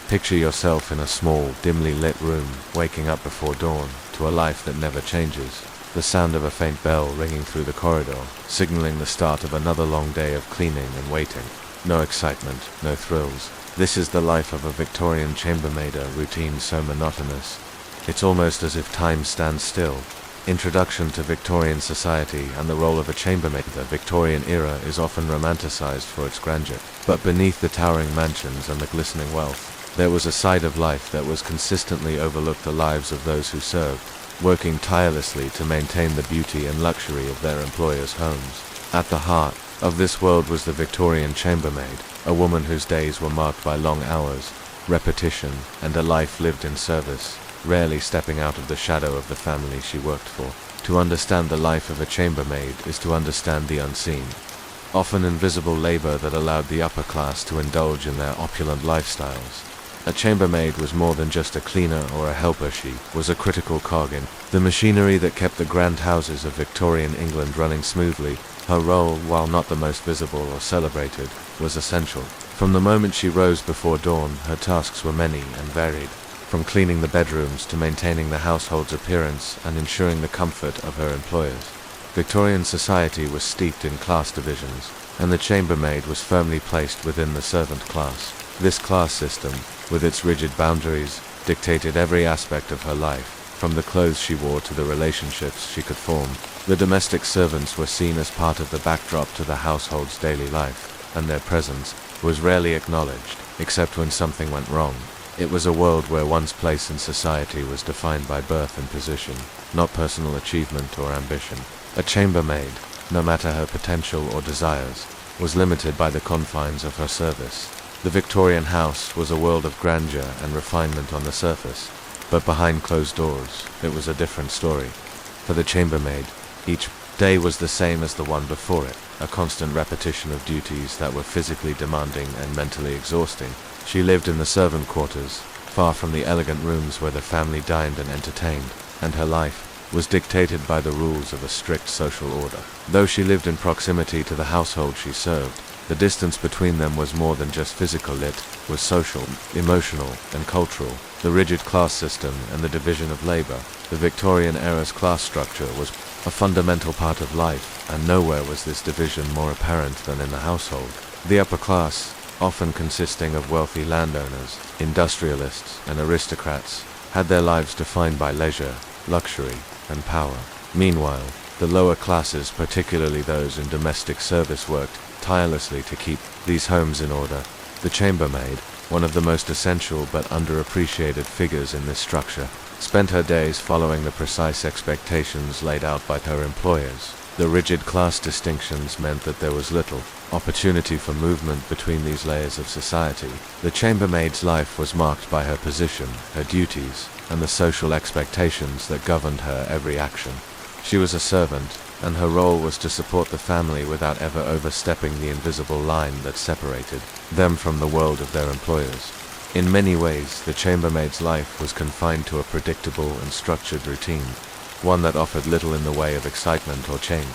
Picture yourself in a small, dimly lit room, waking up before dawn, to a life that never changes. The sound of a faint bell ringing through the corridor, signaling the start of another long day of cleaning and waiting. No excitement, no thrills. This is the life of a Victorian chambermaid, a routine so monotonous. It's almost as if time stands still. Introduction to Victorian society and the role of a chambermaid. The Victorian era is often romanticized for its grandeur, but beneath the towering mansions and the glistening wealth, there was a side of life that was consistently overlooked: the lives of those who served, working tirelessly to maintain the beauty and luxury of their employers' homes. At the heart of this world was the Victorian chambermaid, a woman whose days were marked by long hours, repetition, and a life lived in service, rarely stepping out of the shadow of the family she worked for. To understand the life of a chambermaid is to understand the unseen, often invisible labor that allowed the upper class to indulge in their opulent lifestyles. A chambermaid was more than just a cleaner or a helper. She was a critical cog in the machinery that kept the grand houses of Victorian England running smoothly. Her role, while not the most visible or celebrated, was essential. From the moment she rose before dawn, her tasks were many and varied, from cleaning the bedrooms to maintaining the household's appearance and ensuring the comfort of her employers. Victorian society was steeped in class divisions, and the chambermaid was firmly placed within the servant class. This class system, with its rigid boundaries, dictated every aspect of her life, from the clothes she wore to the relationships she could form. The domestic servants were seen as part of the backdrop to the household's daily life, and their presence was rarely acknowledged, except when something went wrong. It was a world where one's place in society was defined by birth and position, not personal achievement or ambition. A chambermaid, no matter her potential or desires, was limited by the confines of her service. The Victorian house was a world of grandeur and refinement on the surface, but behind closed doors, it was a different story. For the chambermaid, each day was the same as the one before it, a constant repetition of duties that were physically demanding and mentally exhausting. She lived in the servant quarters, far from the elegant rooms where the family dined and entertained, and her life was dictated by the rules of a strict social order. Though she lived in proximity to the household she served, the distance between them was more than just physical. It was social, emotional, and cultural. The rigid class system and the division of labor, the Victorian era's class structure, was a fundamental part of life, and nowhere was this division more apparent than in the household. The upper class, often consisting of wealthy landowners, industrialists, and aristocrats, had their lives defined by leisure, luxury, and power. Meanwhile, the lower classes, particularly those in domestic service, worked tirelessly to keep these homes in order. The chambermaid, one of the most essential but underappreciated figures in this structure, spent her days following the precise expectations laid out by her employers. The rigid class distinctions meant that there was little opportunity for movement between these layers of society. The chambermaid's life was marked by her position, her duties, and the social expectations that governed her every action. She was a servant, and her role was to support the family without ever overstepping the invisible line that separated them from the world of their employers. In many ways, the chambermaid's life was confined to a predictable and structured routine, one that offered little in the way of excitement or change.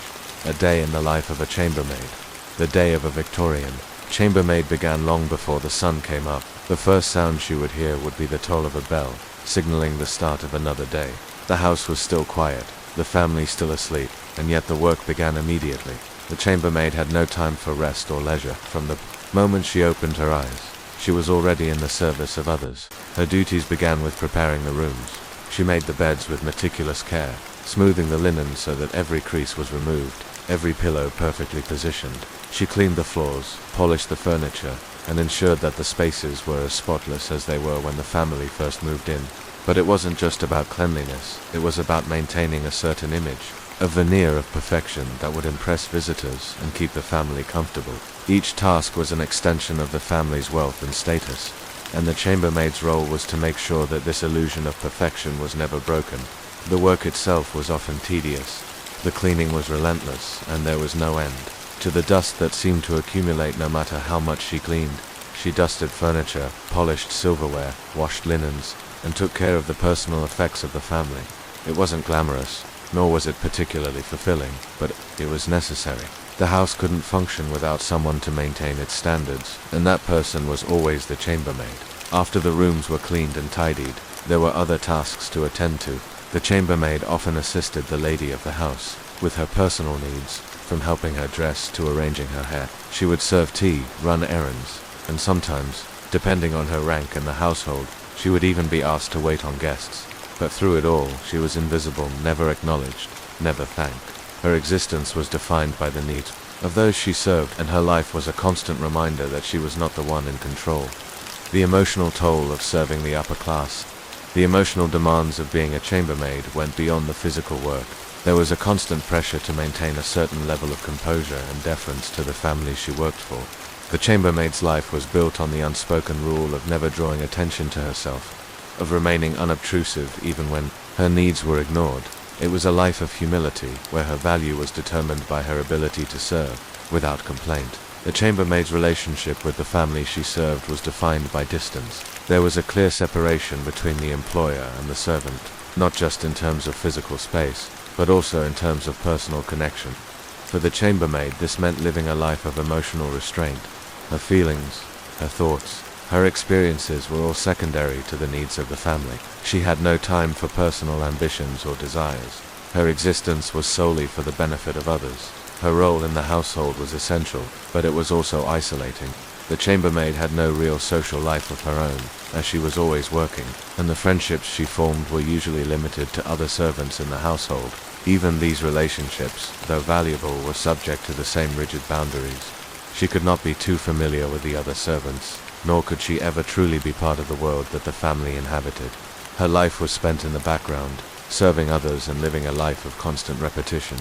A day in the life of a chambermaid. The day of a Victorian chambermaid began long before the sun came up. The first sound she would hear would be the toll of a bell, signaling the start of another day. The house was still quiet, the family still asleep, and yet the work began immediately. The chambermaid had no time for rest or leisure. From the moment she opened her eyes, she was already in the service of others. Her duties began with preparing the rooms. She made the beds with meticulous care, smoothing the linen so that every crease was removed, every pillow perfectly positioned. She cleaned the floors, polished the furniture, and ensured that the spaces were as spotless as they were when the family first moved in. But it wasn't just about cleanliness, it was about maintaining a certain image, a veneer of perfection that would impress visitors and keep the family comfortable. Each task was an extension of the family's wealth and status, and the chambermaid's role was to make sure that this illusion of perfection was never broken. The work itself was often tedious. The cleaning was relentless, and there was no end to the dust that seemed to accumulate no matter how much she cleaned. She dusted furniture, polished silverware, washed linens, and took care of the personal effects of the family. It wasn't glamorous, nor was it particularly fulfilling, but it was necessary. The house couldn't function without someone to maintain its standards, and that person was always the chambermaid. After the rooms were cleaned and tidied, there were other tasks to attend to. The chambermaid often assisted the lady of the house with her personal needs, from helping her dress to arranging her hair. She would serve tea, run errands, and sometimes, depending on her rank in the household, she would even be asked to wait on guests. But through it all, she was invisible, never acknowledged, never thanked. Her existence was defined by the needs of those she served, and her life was a constant reminder that she was not the one in control. The emotional toll of serving the upper class. The emotional demands of being a chambermaid went beyond the physical work. There was a constant pressure to maintain a certain level of composure and deference to the family she worked for. The chambermaid's life was built on the unspoken rule of never drawing attention to herself, of remaining unobtrusive even when her needs were ignored. It was a life of humility, where her value was determined by her ability to serve, without complaint. The chambermaid's relationship with the family she served was defined by distance. There was a clear separation between the employer and the servant, not just in terms of physical space, but also in terms of personal connection. For the chambermaid, this meant living a life of emotional restraint. Her feelings, her thoughts, her experiences were all secondary to the needs of the family. She had no time for personal ambitions or desires. Her existence was solely for the benefit of others. Her role in the household was essential, but it was also isolating. The chambermaid had no real social life of her own, as she was always working, and the friendships she formed were usually limited to other servants in the household. Even these relationships, though valuable, were subject to the same rigid boundaries. She could not be too familiar with the other servants, nor could she ever truly be part of the world that the family inhabited. Her life was spent in the background, serving others and living a life of constant repetition.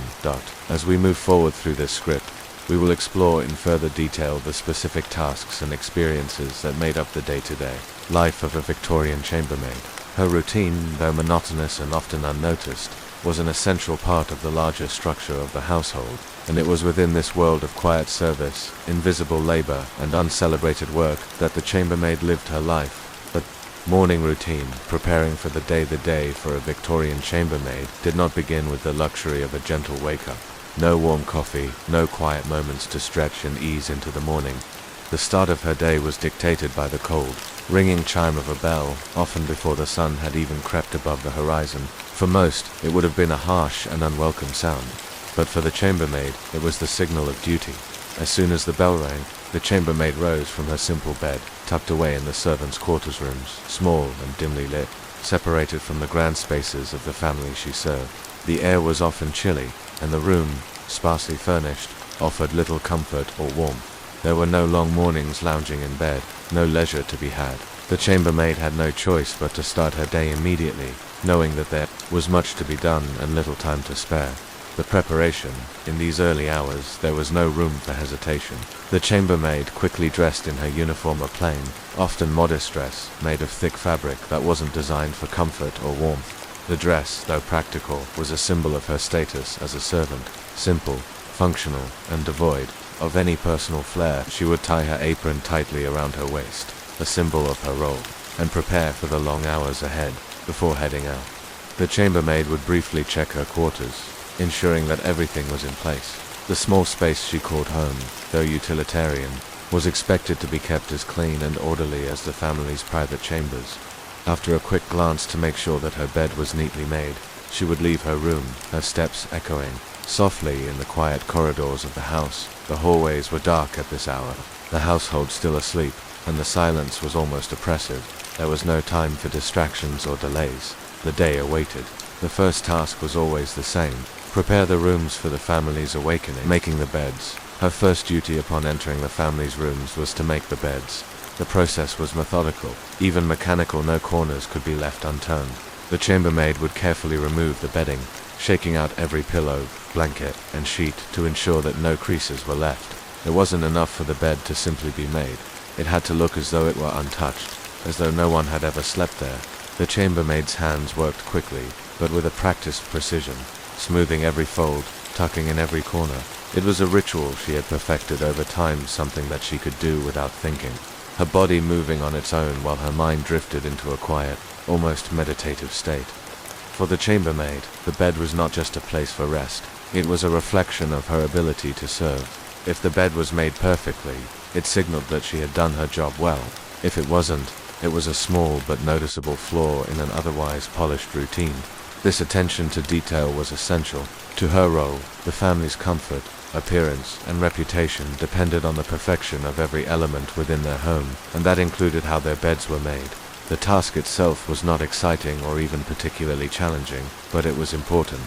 As we move forward through this script, we will explore in further detail the specific tasks and experiences that made up the day-to-day life of a Victorian chambermaid. Her routine, though monotonous and often unnoticed, was an essential part of the larger structure of the household, and it was within this world of quiet service, invisible labor, and uncelebrated work that the chambermaid lived her life. But morning routine, preparing for the day for a Victorian chambermaid, did not begin with the luxury of a gentle wake-up. No warm coffee, no quiet moments to stretch and ease into the morning. The start of her day was dictated by the cold, ringing chime of a bell, often before the sun had even crept above the horizon. For most, it would have been a harsh and unwelcome sound, but for the chambermaid, it was the signal of duty. As soon as the bell rang, the chambermaid rose from her simple bed, tucked away in the servants' quarters rooms, small and dimly lit, separated from the grand spaces of the family she served. The air was often chilly, and the room, sparsely furnished, offered little comfort or warmth. There were no long mornings lounging in bed, no leisure to be had. The chambermaid had no choice but to start her day immediately, knowing that there was much to be done and little time to spare. The preparation, in these early hours, there was no room for hesitation. The chambermaid quickly dressed in her uniform, a plain, often modest dress, made of thick fabric that wasn't designed for comfort or warmth. The dress, though practical, was a symbol of her status as a servant. Simple, functional, and devoid of any personal flair, she would tie her apron tightly around her waist, a symbol of her role, and prepare for the long hours ahead before heading out. The chambermaid would briefly check her quarters, ensuring that everything was in place. The small space she called home, though utilitarian, was expected to be kept as clean and orderly as the family's private chambers. After a quick glance to make sure that her bed was neatly made, she would leave her room, her steps echoing softly in the quiet corridors of the house. The hallways were dark at this hour, the household still asleep, and the silence was almost oppressive. There was no time for distractions or delays. The day awaited. The first task was always the same: prepare the rooms for the family's awakening. Making the beds. Her first duty upon entering the family's rooms was to make the beds. The process was methodical. Even mechanical, no corners could be left unturned. The chambermaid would carefully remove the bedding, shaking out every pillow, blanket, and sheet to ensure that no creases were left. It wasn't enough for the bed to simply be made. It had to look as though it were untouched, as though no one had ever slept there. The chambermaid's hands worked quickly, but with a practiced precision, smoothing every fold, tucking in every corner. It was a ritual she had perfected over time, something that she could do without thinking, her body moving on its own while her mind drifted into a quiet, almost meditative state. For the chambermaid, the bed was not just a place for rest. It was a reflection of her ability to serve. If the bed was made perfectly, it signaled that she had done her job well. If it wasn't, It was a small but noticeable flaw in an otherwise polished routine. This attention to detail was essential. To her role, the family's comfort, appearance, and reputation depended on the perfection of every element within their home, and that included how their beds were made. The task itself was not exciting or even particularly challenging, but it was important.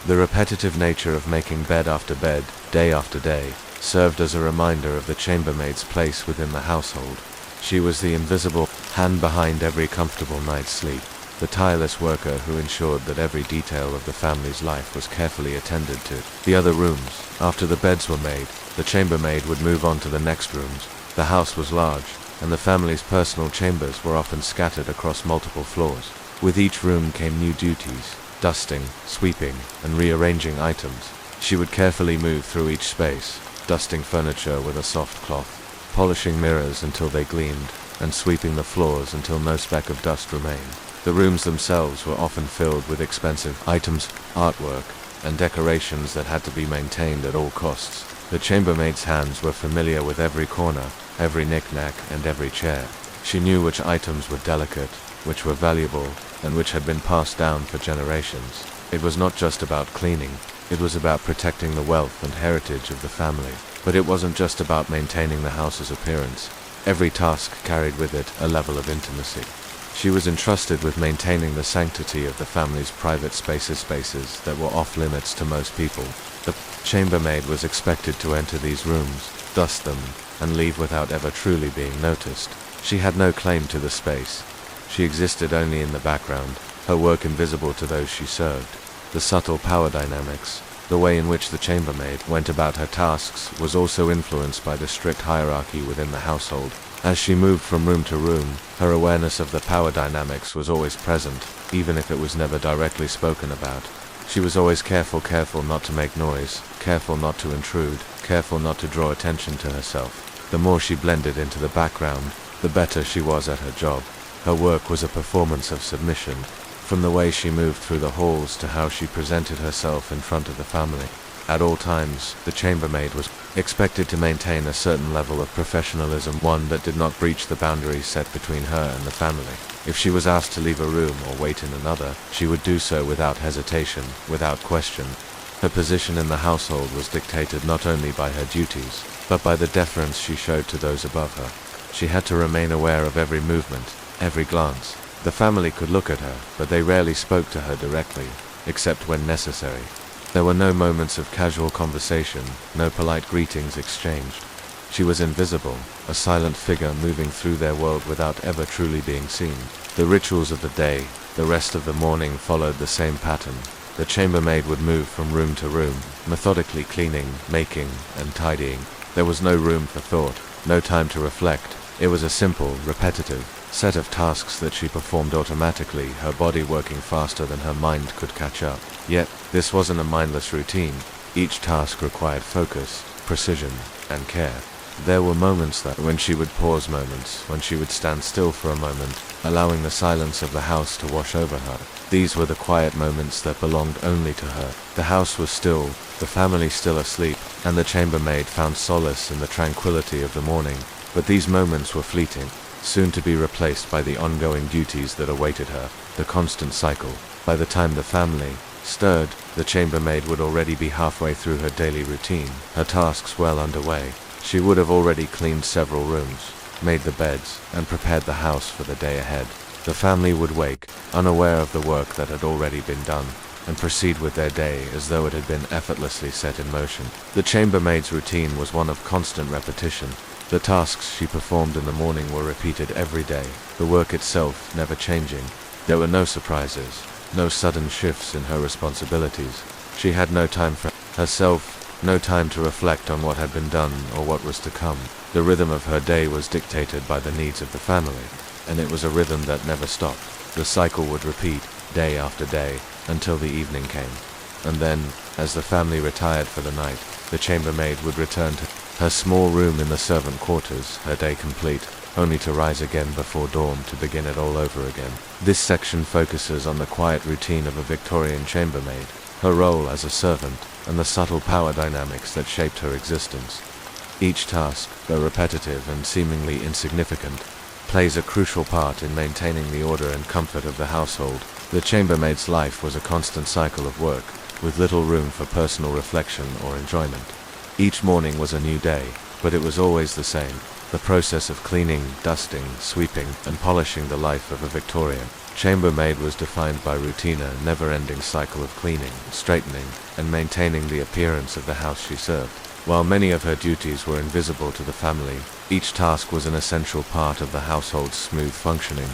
The repetitive nature of making bed after bed, day after day, served as a reminder of the chambermaid's place within the household. She was the invisible hand behind every comfortable night's sleep, the tireless worker who ensured that every detail of the family's life was carefully attended to. The other rooms, after the beds were made, the chambermaid would move on to the next rooms. The house was large, and the family's personal chambers were often scattered across multiple floors. With each room came new duties: dusting, sweeping, and rearranging items. She would carefully move through each space, dusting furniture with a soft cloth, polishing mirrors until they gleamed, and sweeping the floors until no speck of dust remained. The rooms themselves were often filled with expensive items, artwork, and decorations that had to be maintained at all costs. The chambermaid's hands were familiar with every corner, every knick-knack, and every chair. She knew which items were delicate, which were valuable, and which had been passed down for generations. It was not just about cleaning, it was about protecting the wealth and heritage of the family. But it wasn't just about maintaining the house's appearance. Every task carried with it a level of intimacy. She was entrusted with maintaining the sanctity of the family's private spaces that were off-limits to most people. The chambermaid was expected to enter these rooms, dust them, and leave without ever truly being noticed. She had no claim to the space. She existed only in the background, her work invisible to those she served. The subtle power dynamics, the way in which the chambermaid went about her tasks, was also influenced by the strict hierarchy within the household. As she moved from room to room, her awareness of the power dynamics was always present, even if it was never directly spoken about. She was always careful not to make noise, careful not to intrude, careful not to draw attention to herself. The more she blended into the background, the better she was at her job. Her work was a performance of submission, from the way she moved through the halls to how she presented herself in front of the family. At all times, the chambermaid was expected to maintain a certain level of professionalism, one that did not breach the boundaries set between her and the family. If she was asked to leave a room or wait in another, she would do so without hesitation, without question. Her position in the household was dictated not only by her duties, but by the deference she showed to those above her. She had to remain aware of every movement, every glance. The family could look at her, but they rarely spoke to her directly, except when necessary. There were no moments of casual conversation, no polite greetings exchanged. She was invisible, a silent figure moving through their world without ever truly being seen. The rituals of the day, the rest of the morning, followed the same pattern. The chambermaid would move from room to room, methodically cleaning, making, and tidying. There was no room for thought, no time to reflect. It was a simple, repetitive set of tasks that she performed automatically, her body working faster than her mind could catch up. Yet, this wasn't a mindless routine. Each task required focus, precision, and care. There were moments when she would pause, moments when she would stand still for a moment, allowing the silence of the house to wash over her. These were the quiet moments that belonged only to her. The house was still, the family still asleep, and the chambermaid found solace in the tranquility of the morning. But these moments were fleeting, soon to be replaced by the ongoing duties that awaited her, the constant cycle. By the time the family stirred, the chambermaid would already be halfway through her daily routine, her tasks well underway. She would have already cleaned several rooms, made the beds, and prepared the house for the day ahead. The family would wake, unaware of the work that had already been done, and proceed with their day as though it had been effortlessly set in motion. The chambermaid's routine was one of constant repetition. The tasks she performed in the morning were repeated every day, the work itself never changing. There were no surprises, no sudden shifts in her responsibilities. She had no time for herself, no time to reflect on what had been done or what was to come. The rhythm of her day was dictated by the needs of the family, and it was a rhythm that never stopped. The cycle would repeat, day after day, until the evening came. And then, as the family retired for the night, the chambermaid would return to her small room in the servant quarters, her day complete, only to rise again before dawn to begin it all over again. This section focuses on the quiet routine of a Victorian chambermaid, her role as a servant, and the subtle power dynamics that shaped her existence. Each task, though repetitive and seemingly insignificant, plays a crucial part in maintaining the order and comfort of the household. The chambermaid's life was a constant cycle of work, with little room for personal reflection or enjoyment. Each morning was a new day, but it was always the same. The process of cleaning, dusting, sweeping, and polishing the life of a Victorian chambermaid was defined by routine, a never-ending cycle of cleaning, straightening, and maintaining the appearance of the house she served. While many of her duties were invisible to the family, each task was an essential part of the household's smooth functioning.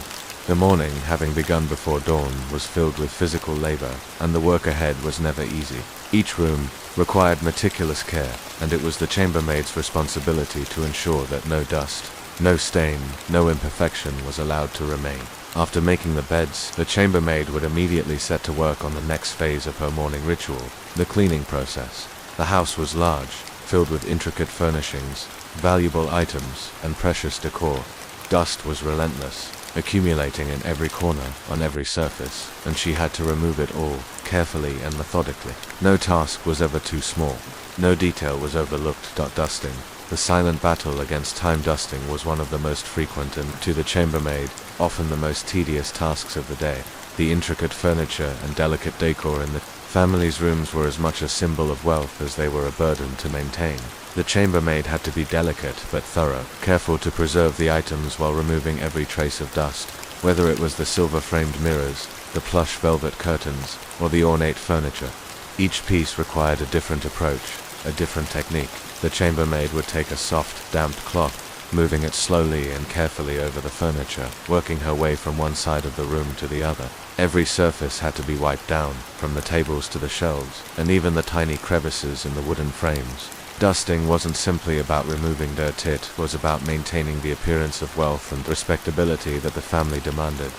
The morning, having begun before dawn, was filled with physical labor, and the work ahead was never easy. Each room required meticulous care, and it was the chambermaid's responsibility to ensure that no dust, no stain, no imperfection was allowed to remain. After making the beds, the chambermaid would immediately set to work on the next phase of her morning ritual, the cleaning process. The house was large, filled with intricate furnishings, valuable items, and precious decor. Dust was relentless, accumulating in every corner, on every surface, and she had to remove it all, carefully and methodically. No task was ever too small. No detail was overlooked. Dusting, the silent battle against time. Dusting was one of the most frequent and, to the chambermaid, often the most tedious tasks of the day. The intricate furniture and delicate decor in the family's rooms were as much a symbol of wealth as they were a burden to maintain. The chambermaid had to be delicate but thorough, careful to preserve the items while removing every trace of dust, whether it was the silver-framed mirrors, the plush velvet curtains, or the ornate furniture. Each piece required a different approach, a different technique. The chambermaid would take a soft, damp cloth, moving it slowly and carefully over the furniture, working her way from one side of the room to the other. Every surface had to be wiped down, from the tables to the shelves, and even the tiny crevices in the wooden frames. Dusting wasn't simply about removing dirt, it was about maintaining the appearance of wealth and respectability that the family demanded.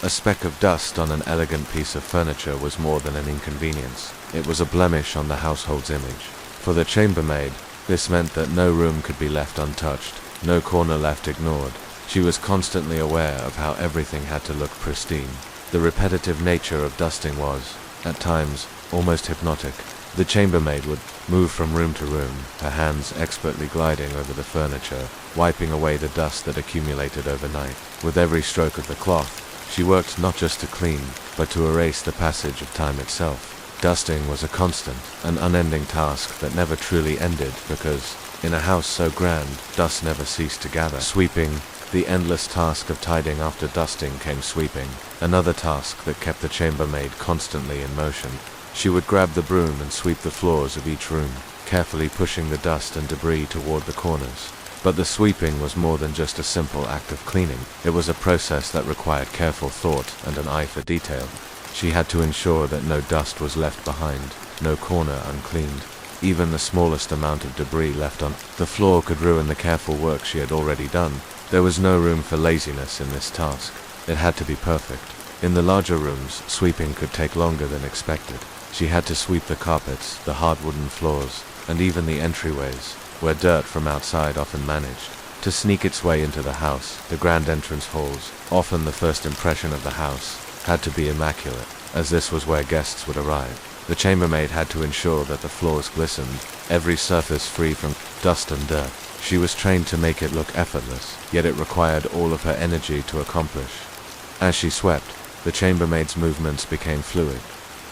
A speck of dust on an elegant piece of furniture was more than an inconvenience. It was a blemish on the household's image. For the chambermaid, this meant that no room could be left untouched, no corner left ignored. She was constantly aware of how everything had to look pristine. The repetitive nature of dusting was, at times, almost hypnotic. The chambermaid would move from room to room, her hands expertly gliding over the furniture, wiping away the dust that accumulated overnight. With every stroke of the cloth, she worked not just to clean, but to erase the passage of time itself. Dusting was a constant, an unending task that never truly ended because, in a house so grand, dust never ceased to gather. Sweeping, the endless task of tidying after dusting came sweeping, another task that kept the chambermaid constantly in motion. She would grab the broom and sweep the floors of each room, carefully pushing the dust and debris toward the corners. But the sweeping was more than just a simple act of cleaning. It was a process that required careful thought and an eye for detail. She had to ensure that no dust was left behind, no corner uncleaned. Even the smallest amount of debris left on the floor could ruin the careful work she had already done. There was no room for laziness in this task. It had to be perfect. In the larger rooms, sweeping could take longer than expected. She had to sweep the carpets, the hard wooden floors, and even the entryways, where dirt from outside often managed to sneak its way into the house. The grand entrance halls, often the first impression of the house, had to be immaculate, as this was where guests would arrive. The chambermaid had to ensure that the floors glistened, every surface free from dust and dirt. She was trained to make it look effortless, yet it required all of her energy to accomplish. As she swept, the chambermaid's movements became fluid,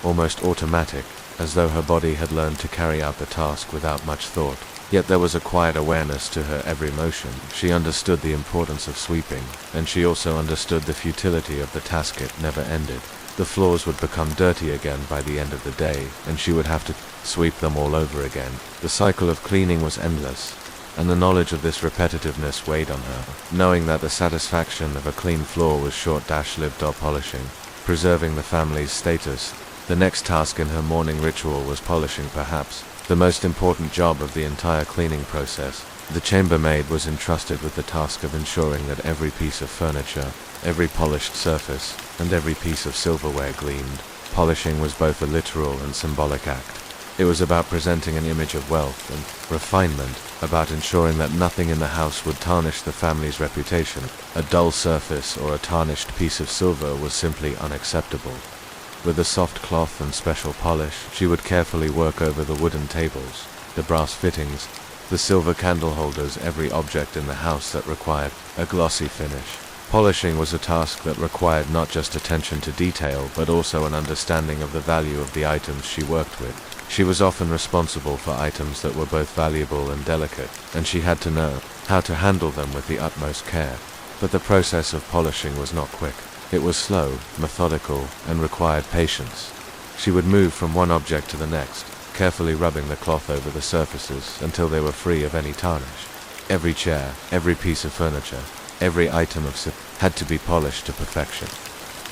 almost automatic, as though her body had learned to carry out the task without much thought. Yet there was a quiet awareness to her every motion. She understood the importance of sweeping, and she also understood the futility of the task. It never ended. The floors would become dirty again by the end of the day, and she would have to sweep them all over again. The cycle of cleaning was endless, and the knowledge of this repetitiveness weighed on her. Knowing that the satisfaction of a clean floor was short-lived. Polishing, preserving the family's status. The next task in her morning ritual was polishing, perhaps the most important job of the entire cleaning process. The chambermaid was entrusted with the task of ensuring that every piece of furniture, every polished surface, and every piece of silverware gleamed. Polishing was both a literal and symbolic act. It was about presenting an image of wealth and refinement, about ensuring that nothing in the house would tarnish the family's reputation. A dull surface or a tarnished piece of silver was simply unacceptable. With a soft cloth and special polish, she would carefully work over the wooden tables, the brass fittings, the silver candle holders, every object in the house that required a glossy finish. Polishing was a task that required not just attention to detail, but also an understanding of the value of the items she worked with. She was often responsible for items that were both valuable and delicate, and she had to know how to handle them with the utmost care. But the process of polishing was not quick. It was slow, methodical, and required patience. She would move from one object to the next, carefully rubbing the cloth over the surfaces until they were free of any tarnish. Every chair, every piece of furniture, every item of had to be polished to perfection.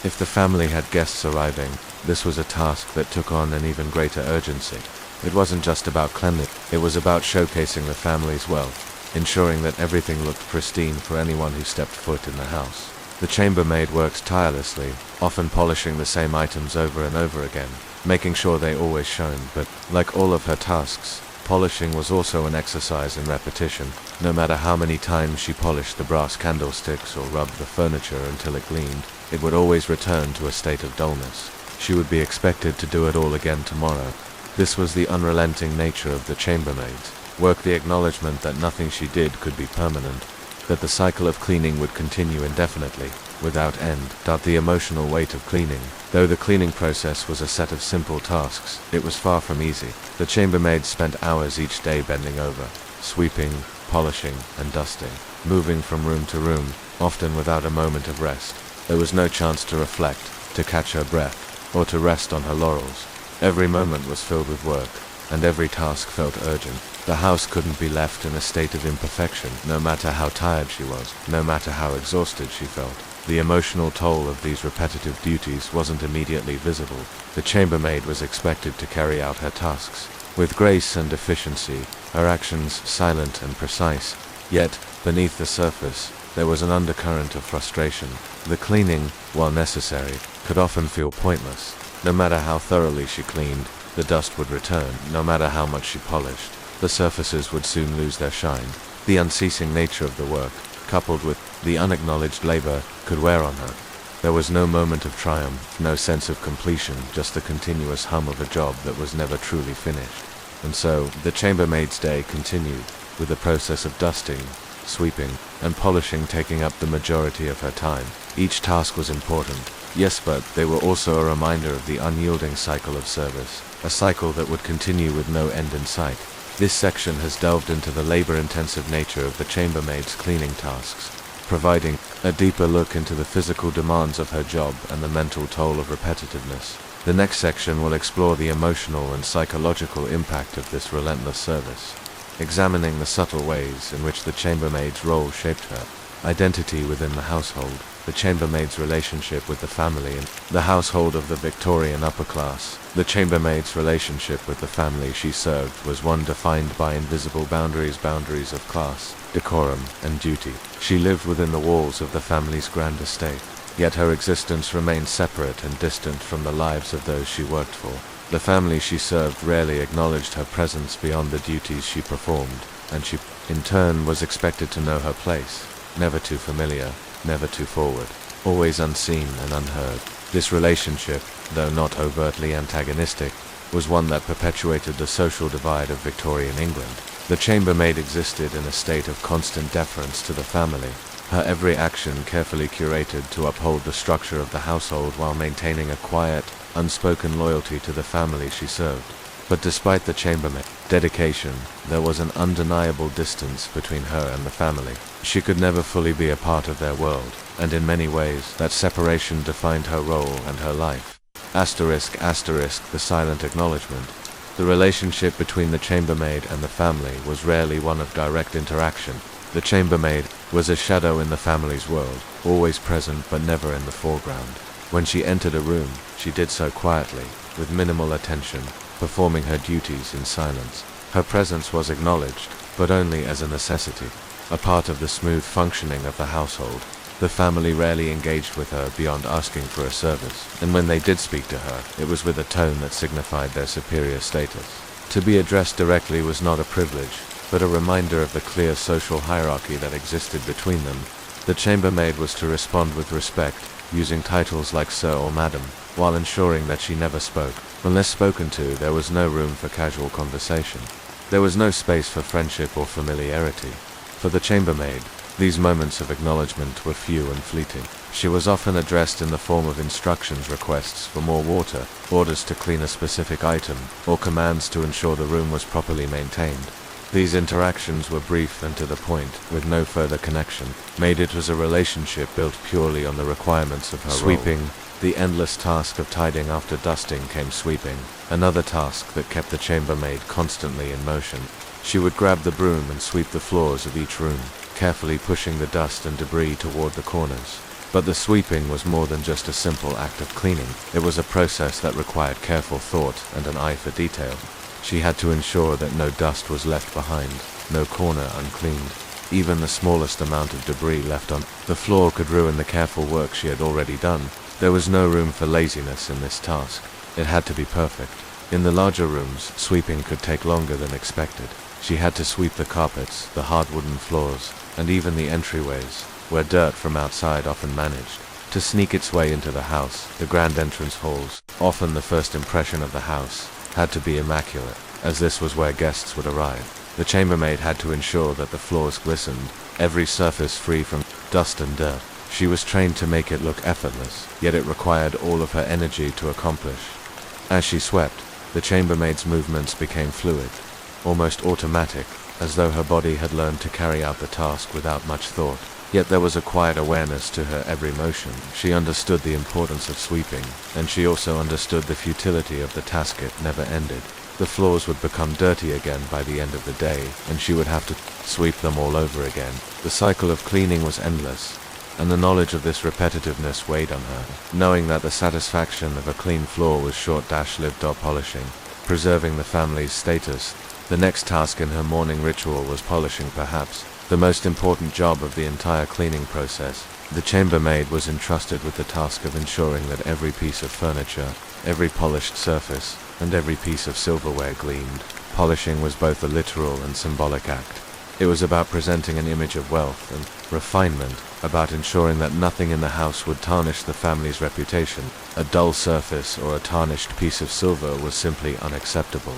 If the family had guests arriving, this was a task that took on an even greater urgency. It wasn't just about cleanliness, it was about showcasing the family's wealth, ensuring that everything looked pristine for anyone who stepped foot in the house. The chambermaid worked tirelessly, often polishing the same items over and over again, making sure they always shone, but, like all of her tasks, polishing was also an exercise in repetition. No matter how many times she polished the brass candlesticks or rubbed the furniture until it gleamed, it would always return to a state of dullness. She would be expected to do it all again tomorrow. This was the unrelenting nature of the chambermaids. Work the acknowledgement that nothing she did could be permanent, that the cycle of cleaning would continue indefinitely, without end. The emotional weight of cleaning. Though the cleaning process was a set of simple tasks, it was far from easy. The chambermaids spent hours each day bending over, sweeping, polishing, and dusting, moving from room to room, often without a moment of rest. There was no chance to reflect, to catch her breath, or to rest on her laurels. Every moment was filled with work, and every task felt urgent. The house couldn't be left in a state of imperfection, no matter how tired she was, no matter how exhausted she felt. The emotional toll of these repetitive duties wasn't immediately visible. The chambermaid was expected to carry out her tasks with grace and efficiency, her actions silent and precise. Yet, beneath the surface, there was an undercurrent of frustration. The cleaning, while necessary, could often feel pointless. No matter how thoroughly she cleaned, the dust would return. No matter how much she polished, the surfaces would soon lose their shine. The unceasing nature of the work, coupled with the unacknowledged labor, could wear on her. There was no moment of triumph, no sense of completion, just the continuous hum of a job that was never truly finished. And so, the chambermaid's day continued, with the process of dusting, sweeping, and polishing taking up the majority of her time. Each task was important, yes, but they were also a reminder of the unyielding cycle of service, a cycle that would continue with no end in sight. This section has delved into the labor-intensive nature of the chambermaid's cleaning tasks, providing a deeper look into the physical demands of her job and the mental toll of repetitiveness. The next section will explore the emotional and psychological impact of this relentless service, examining the subtle ways in which the chambermaid's role shaped her identity within the household, the chambermaid's relationship with the family and the household of the Victorian upper class. The chambermaid's relationship with the family she served was one defined by invisible boundaries of class, decorum, and duty. She lived within the walls of the family's grand estate, yet her existence remained separate and distant from the lives of those she worked for. The family she served rarely acknowledged her presence beyond the duties she performed, and she, in turn, was expected to know her place, never too familiar, never too forward, always unseen and unheard. This relationship, though not overtly antagonistic, was one that perpetuated the social divide of Victorian England. The chambermaid existed in a state of constant deference to the family, her every action carefully curated to uphold the structure of the household while maintaining a quiet, unspoken loyalty to the family she served. But despite the chambermaid's dedication, there was an undeniable distance between her and the family. She could never fully be a part of their world, and in many ways, that separation defined her role and her life. ***, the silent acknowledgement. The relationship between the chambermaid and the family was rarely one of direct interaction. The chambermaid was a shadow in the family's world, always present but never in the foreground. When she entered a room, she did so quietly, with minimal attention, performing her duties in silence. Her presence was acknowledged, but only as a necessity, a part of the smooth functioning of the household. The family rarely engaged with her beyond asking for a service, and when they did speak to her, it was with a tone that signified their superior status. To be addressed directly was not a privilege, but a reminder of the clear social hierarchy that existed between them. The chambermaid was to respond with respect, using titles like sir or madam, while ensuring that she never spoke. Unless spoken to, there was no room for casual conversation. There was no space for friendship or familiarity. For the chambermaid, These moments of acknowledgement were few and fleeting. She was often addressed in the form of instructions, requests for more water, orders to clean a specific item, or commands to ensure the room was properly maintained. These interactions were brief and to the point, with no further connection. It was a relationship built purely on the requirements of her Sweeping. role. The endless task of tidying after dusting came sweeping, another task that kept the chambermaid constantly in motion. She would grab the broom and sweep the floors of each room, carefully pushing the dust and debris toward the corners. But the sweeping was more than just a simple act of cleaning. It was a process that required careful thought and an eye for detail. She had to ensure that no dust was left behind, no corner uncleaned. Even the smallest amount of debris left on the floor could ruin the careful work she had already done. There was no room for laziness in this task. It had to be perfect. In the larger rooms, sweeping could take longer than expected. She had to sweep the carpets, the hard wooden floors, and even the entryways, where dirt from outside often managed to sneak its way into the house. The grand entrance halls, often the first impression of the house, had to be immaculate, as this was where guests would arrive. The chambermaid had to ensure that the floors glistened, every surface free from dust and dirt. She was trained to make it look effortless, yet it required all of her energy to accomplish. As she swept, the chambermaid's movements became fluid, almost automatic, as though her body had learned to carry out the task without much thought. Yet there was a quiet awareness to her every motion. She understood the importance of sweeping, and she also understood the futility of the task. It never ended. The floors would become dirty again by the end of the day, and she would have to sweep them all over again. The cycle of cleaning was endless, and the knowledge of this repetitiveness weighed on her. Knowing that the satisfaction of a clean floor was short-lived polishing, preserving the family's status, the next task in her morning ritual was polishing, perhaps the most important job of the entire cleaning process. The chambermaid was entrusted with the task of ensuring that every piece of furniture, every polished surface, and every piece of silverware gleamed. Polishing was both a literal and symbolic act. It was about presenting an image of wealth and refinement, about ensuring that nothing in the house would tarnish the family's reputation. A dull surface or a tarnished piece of silver was simply unacceptable.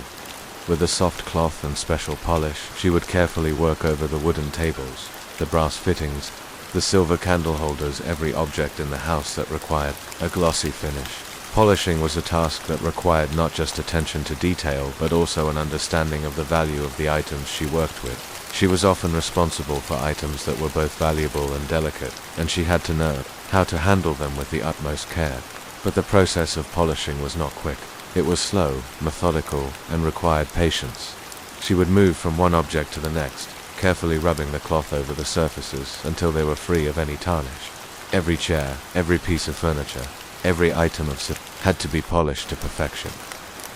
With a soft cloth and special polish, she would carefully work over the wooden tables, the brass fittings, the silver candle holders, every object in the house that required a glossy finish. Polishing was a task that required not just attention to detail, but also an understanding of the value of the items she worked with. She was often responsible for items that were both valuable and delicate, and she had to know how to handle them with the utmost care. But the process of polishing was not quick. It was slow, methodical, and required patience. She would move from one object to the next, carefully rubbing the cloth over the surfaces until they were free of any tarnish. Every chair, every piece of furniture, every item of had to be polished to perfection.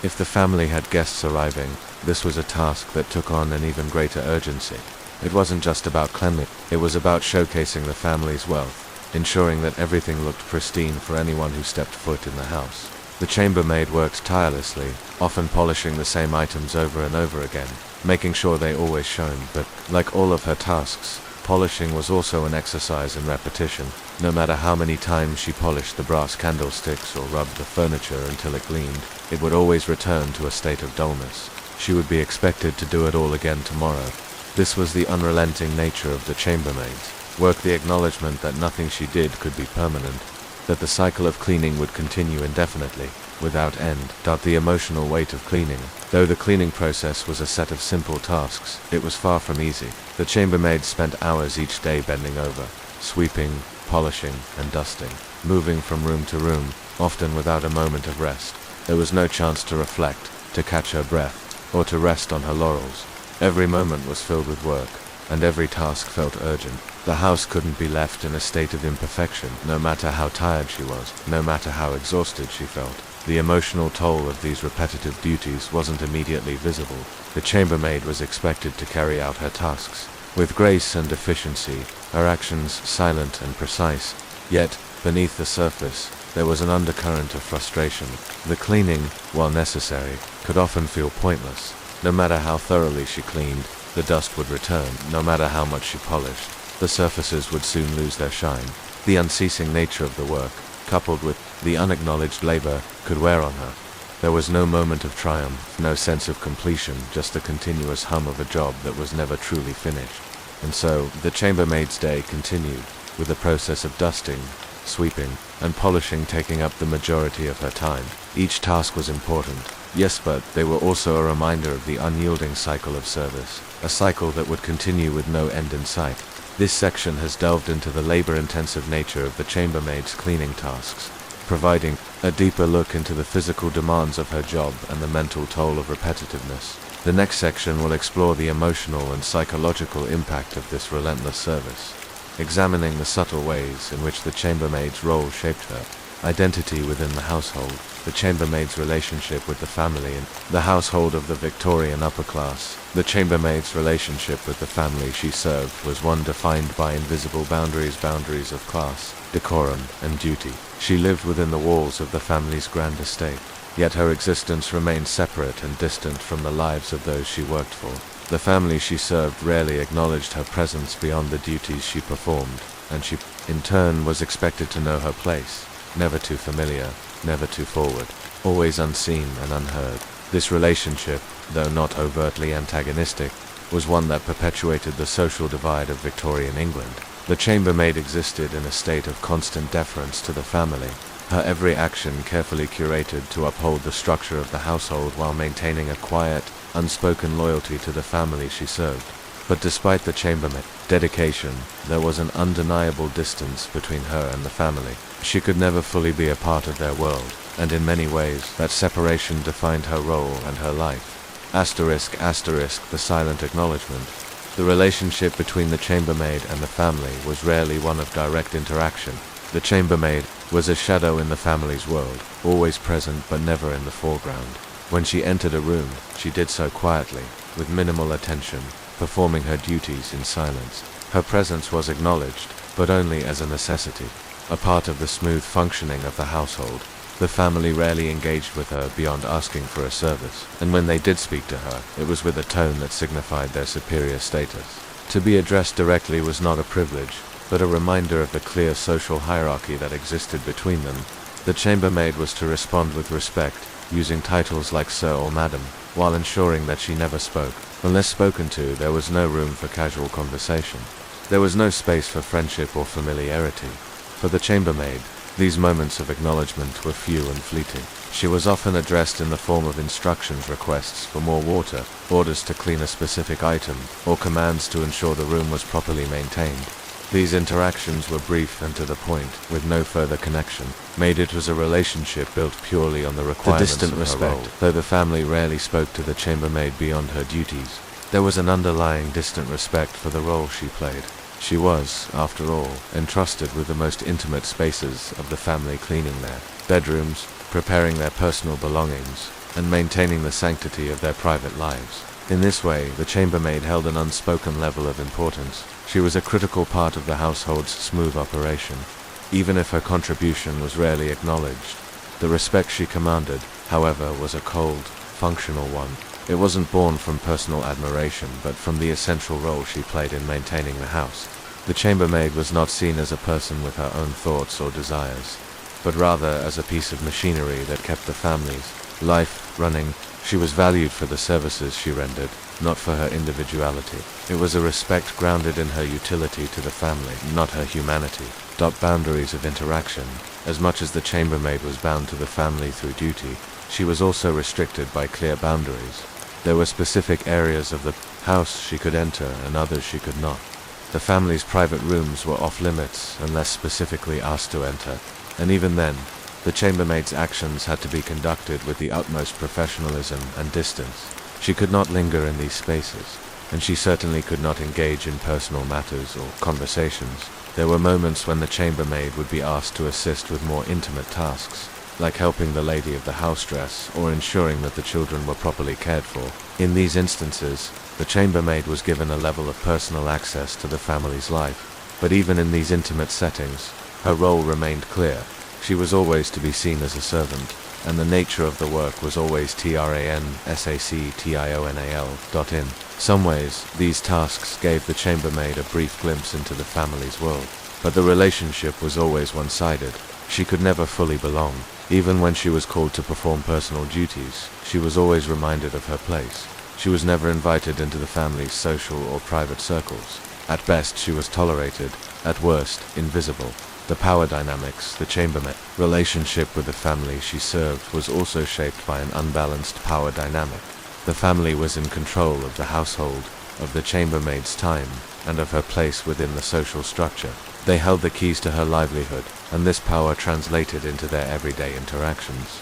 If the family had guests arriving, this was a task that took on an even greater urgency. It wasn't just about cleanliness, it was about showcasing the family's wealth, ensuring that everything looked pristine for anyone who stepped foot in the house. The chambermaid worked tirelessly, often polishing the same items over and over again, making sure they always shone. But, like all of her tasks, polishing was also an exercise in repetition. No matter how many times she polished the brass candlesticks or rubbed the furniture until it gleamed, it would always return to a state of dullness. She would be expected to do it all again tomorrow. This was the unrelenting nature of the chambermaid's work, the acknowledgement that nothing she did could be permanent, that the cycle of cleaning would continue indefinitely, without end. The emotional weight of cleaning. Though the cleaning process was a set of simple tasks, it was far from easy. The chambermaid spent hours each day bending over, sweeping, polishing, and dusting, moving from room to room, often without a moment of rest. There was no chance to reflect, to catch her breath, or to rest on her laurels. Every moment was filled with work, and every task felt urgent. The house couldn't be left in a state of imperfection, no matter how tired she was, no matter how exhausted she felt. The emotional toll of these repetitive duties wasn't immediately visible. The chambermaid was expected to carry out her tasks with grace and efficiency, her actions silent and precise. Yet, beneath the surface, there was an undercurrent of frustration. The cleaning, while necessary, could often feel pointless. No matter how thoroughly she cleaned, the dust would return. No matter how much she polished, the surfaces would soon lose their shine. The unceasing nature of the work, coupled with the unacknowledged labor, could wear on her. There was no moment of triumph, no sense of completion, just the continuous hum of a job that was never truly finished. And so, the chambermaid's day continued, with the process of dusting, sweeping, and polishing taking up the majority of her time. Each task was important, yes, but they were also a reminder of the unyielding cycle of service, a cycle that would continue with no end in sight. This section has delved into the labor-intensive nature of the chambermaid's cleaning tasks, providing a deeper look into the physical demands of her job and the mental toll of repetitiveness. The next section will explore the emotional and psychological impact of this relentless service, examining the subtle ways in which the chambermaid's role shaped her identity within the household, the chambermaid's relationship with the family and the household of the Victorian upper class. The chambermaid's relationship with the family she served was one defined by invisible boundaries of class, decorum, and duty. She lived within the walls of the family's grand estate, yet her existence remained separate and distant from the lives of those she worked for. The family she served rarely acknowledged her presence beyond the duties she performed, and she, in turn, was expected to know her place, never too familiar, never too forward, always unseen and unheard. This relationship, though not overtly antagonistic, was one that perpetuated the social divide of Victorian England. The chambermaid existed in a state of constant deference to the family, her every action carefully curated to uphold the structure of the household while maintaining a quiet, unspoken loyalty to the family she served. But despite the chambermaid's dedication, there was an undeniable distance between her and the family. She could never fully be a part of their world, and in many ways, that separation defined her role and her life. The silent acknowledgement. The relationship between the chambermaid and the family was rarely one of direct interaction. The chambermaid was a shadow in the family's world, always present but never in the foreground. When she entered a room, she did so quietly, with minimal attention, performing her duties in silence. Her presence was acknowledged, but only as a necessity, a part of the smooth functioning of the household. The family rarely engaged with her beyond asking for a service, and when they did speak to her, it was with a tone that signified their superior status. To be addressed directly was not a privilege, but a reminder of the clear social hierarchy that existed between them. The chambermaid was to respond with respect, using titles like sir or madam, while ensuring that she never spoke. Unless spoken to, there was no room for casual conversation. There was no space for friendship or familiarity. For the chambermaid, these moments of acknowledgement were few and fleeting. She was often addressed in the form of instructions, requests for more water, orders to clean a specific item, or commands to ensure the room was properly maintained. These interactions were brief and to the point, with no further connection. It was a relationship built purely on the requirements of her role. Though the family rarely spoke to the chambermaid beyond her duties, there was an underlying distant respect for the role she played. She was, after all, entrusted with the most intimate spaces of the family, cleaning their bedrooms, preparing their personal belongings, and maintaining the sanctity of their private lives. In this way, the chambermaid held an unspoken level of importance. She was a critical part of the household's smooth operation, even if her contribution was rarely acknowledged. The respect she commanded, however, was a cold, functional one. It wasn't born from personal admiration, but from the essential role she played in maintaining the house. The chambermaid was not seen as a person with her own thoughts or desires, but rather as a piece of machinery that kept the family's life running. She was valued for the services she rendered, not for her individuality. It was a respect grounded in her utility to the family, not her humanity. Boundaries of interaction. As much as the chambermaid was bound to the family through duty, she was also restricted by clear boundaries. There were specific areas of the house she could enter and others she could not. The family's private rooms were off limits unless specifically asked to enter, and even then, the chambermaid's actions had to be conducted with the utmost professionalism and distance. She could not linger in these spaces, and she certainly could not engage in personal matters or conversations. There were moments when the chambermaid would be asked to assist with more intimate tasks, like helping the lady of the house dress or ensuring that the children were properly cared for. In these instances, the chambermaid was given a level of personal access to the family's life, but even in these intimate settings, her role remained clear. She was always to be seen as a servant, and the nature of the work was always transactional. In some ways, these tasks gave the chambermaid a brief glimpse into the family's world, but the relationship was always one-sided. She could never fully belong. Even when she was called to perform personal duties, she was always reminded of her place. She was never invited into the family's social or private circles. At best she was tolerated, at worst, invisible. The power dynamics, the chambermaid relationship with the family she served was also shaped by an unbalanced power dynamic. The family was in control of the household, of the chambermaid's time, and of her place within the social structure. They held the keys to her livelihood, and this power translated into their everyday interactions.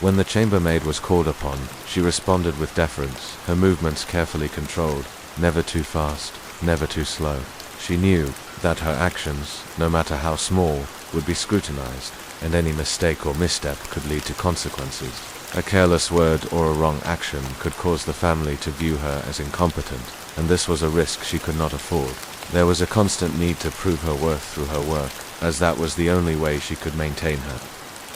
When the chambermaid was called upon, she responded with deference, her movements carefully controlled, never too fast, never too slow. She knew that her actions, no matter how small, would be scrutinized, and any mistake or misstep could lead to consequences. A careless word or a wrong action could cause the family to view her as incompetent, and this was a risk she could not afford. There was a constant need to prove her worth through her work, as that was the only way she could maintain her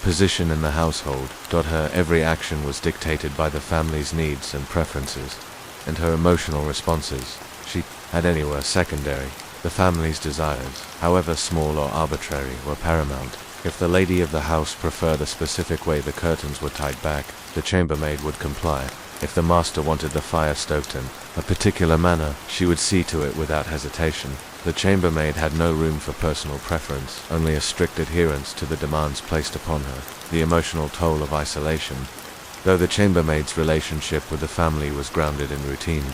position in the household. Her every action was dictated by the family's needs and preferences, and her emotional responses, she had anywhere secondary. The family's desires, however small or arbitrary, were paramount. If the lady of the house preferred a specific way the curtains were tied back, the chambermaid would comply. If the master wanted the fire stoked in a particular manner, she would see to it without hesitation. The chambermaid had no room for personal preference, only a strict adherence to the demands placed upon her. The emotional toll of isolation. Though the chambermaid's relationship with the family was grounded in routine,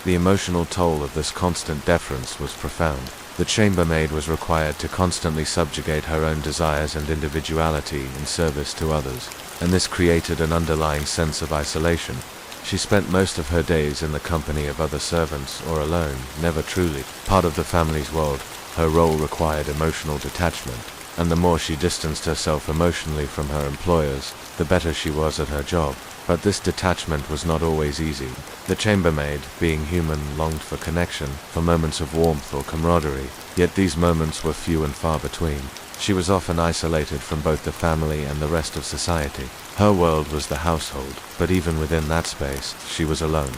the emotional toll of this constant deference was profound. The chambermaid was required to constantly subjugate her own desires and individuality in service to others, and this created an underlying sense of isolation. She spent most of her days in the company of other servants or alone, never truly part of the family's world. Her role required emotional detachment, and the more she distanced herself emotionally from her employers, the better she was at her job. But this detachment was not always easy. The chambermaid, being human, longed for connection, for moments of warmth or camaraderie, yet these moments were few and far between. She was often isolated from both the family and the rest of society. Her world was the household, but even within that space, she was alone.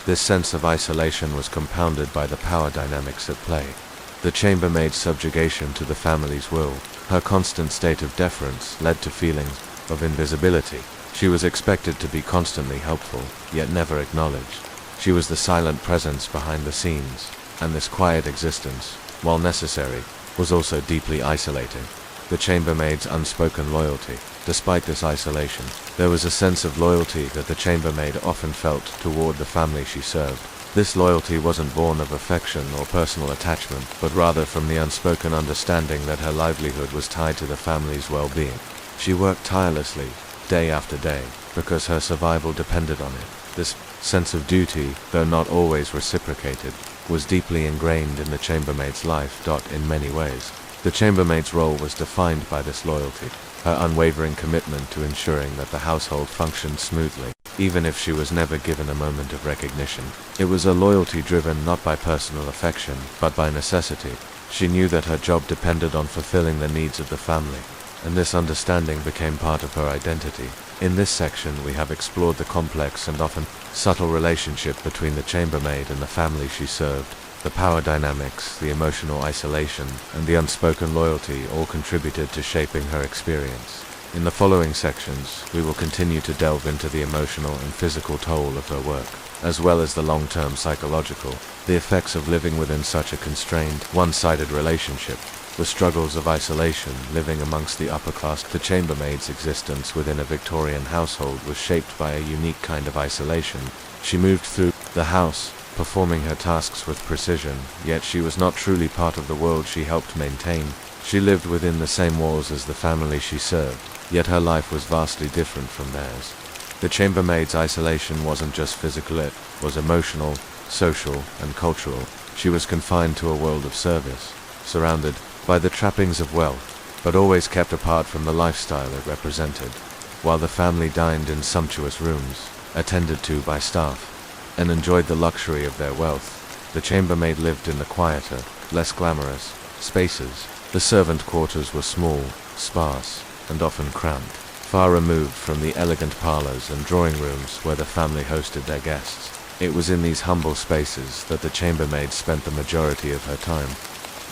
This sense of isolation was compounded by the power dynamics at play. The chambermaid's subjugation to the family's will, her constant state of deference, led to feelings of invisibility. She was expected to be constantly helpful, yet never acknowledged. She was the silent presence behind the scenes, and this quiet existence, while necessary, was also deeply isolating. The chambermaid's unspoken loyalty. Despite this isolation, there was a sense of loyalty that the chambermaid often felt toward the family she served. This loyalty wasn't born of affection or personal attachment, but rather from the unspoken understanding that her livelihood was tied to the family's well-being. She worked tirelessly, day after day, because her survival depended on it. This sense of duty, though not always reciprocated, was deeply ingrained in the chambermaid's life. In many ways, the chambermaid's role was defined by this loyalty, her unwavering commitment to ensuring that the household functioned smoothly, even if she was never given a moment of recognition. It was a loyalty driven not by personal affection, but by necessity. She knew that her job depended on fulfilling the needs of the family, and this understanding became part of her identity. In this section we have explored the complex and often subtle relationship between the chambermaid and the family she served. The power dynamics, the emotional isolation, and the unspoken loyalty all contributed to shaping her experience. In the following sections, we will continue to delve into the emotional and physical toll of her work, as well as the long-term psychological, the effects of living within such a constrained, one-sided relationship, the struggles of isolation, living amongst the upper class. The chambermaid's existence within a Victorian household was shaped by a unique kind of isolation. She moved through the house, performing her tasks with precision, yet she was not truly part of the world she helped maintain. She lived within the same walls as the family she served, yet her life was vastly different from theirs. The chambermaid's isolation wasn't just physical, it was emotional, social, and cultural. She was confined to a world of service, surrounded by the trappings of wealth, but always kept apart from the lifestyle it represented. While the family dined in sumptuous rooms, attended to by staff, and enjoyed the luxury of their wealth, the chambermaid lived in the quieter, less glamorous spaces. The servant quarters were small, sparse, and often cramped, far removed from the elegant parlors and drawing rooms where the family hosted their guests. It was in these humble spaces that the chambermaid spent the majority of her time,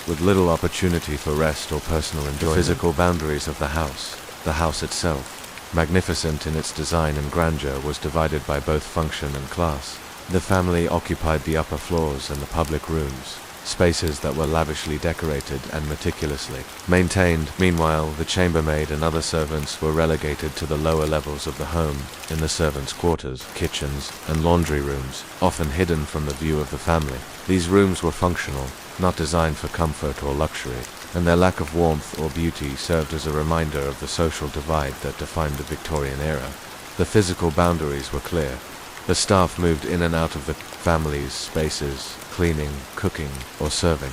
with little opportunity for rest or personal enjoyment. The physical boundaries of the house itself, magnificent in its design and grandeur, was divided by both function and class. The family occupied the upper floors and the public rooms, spaces that were lavishly decorated and meticulously maintained. Meanwhile, the chambermaid and other servants were relegated to the lower levels of the home, in the servants' quarters, kitchens, and laundry rooms, often hidden from the view of the family. These rooms were functional, not designed for comfort or luxury, and their lack of warmth or beauty served as a reminder of the social divide that defined the Victorian era. The physical boundaries were clear. The staff moved in and out of the family's spaces, cleaning, cooking, or serving,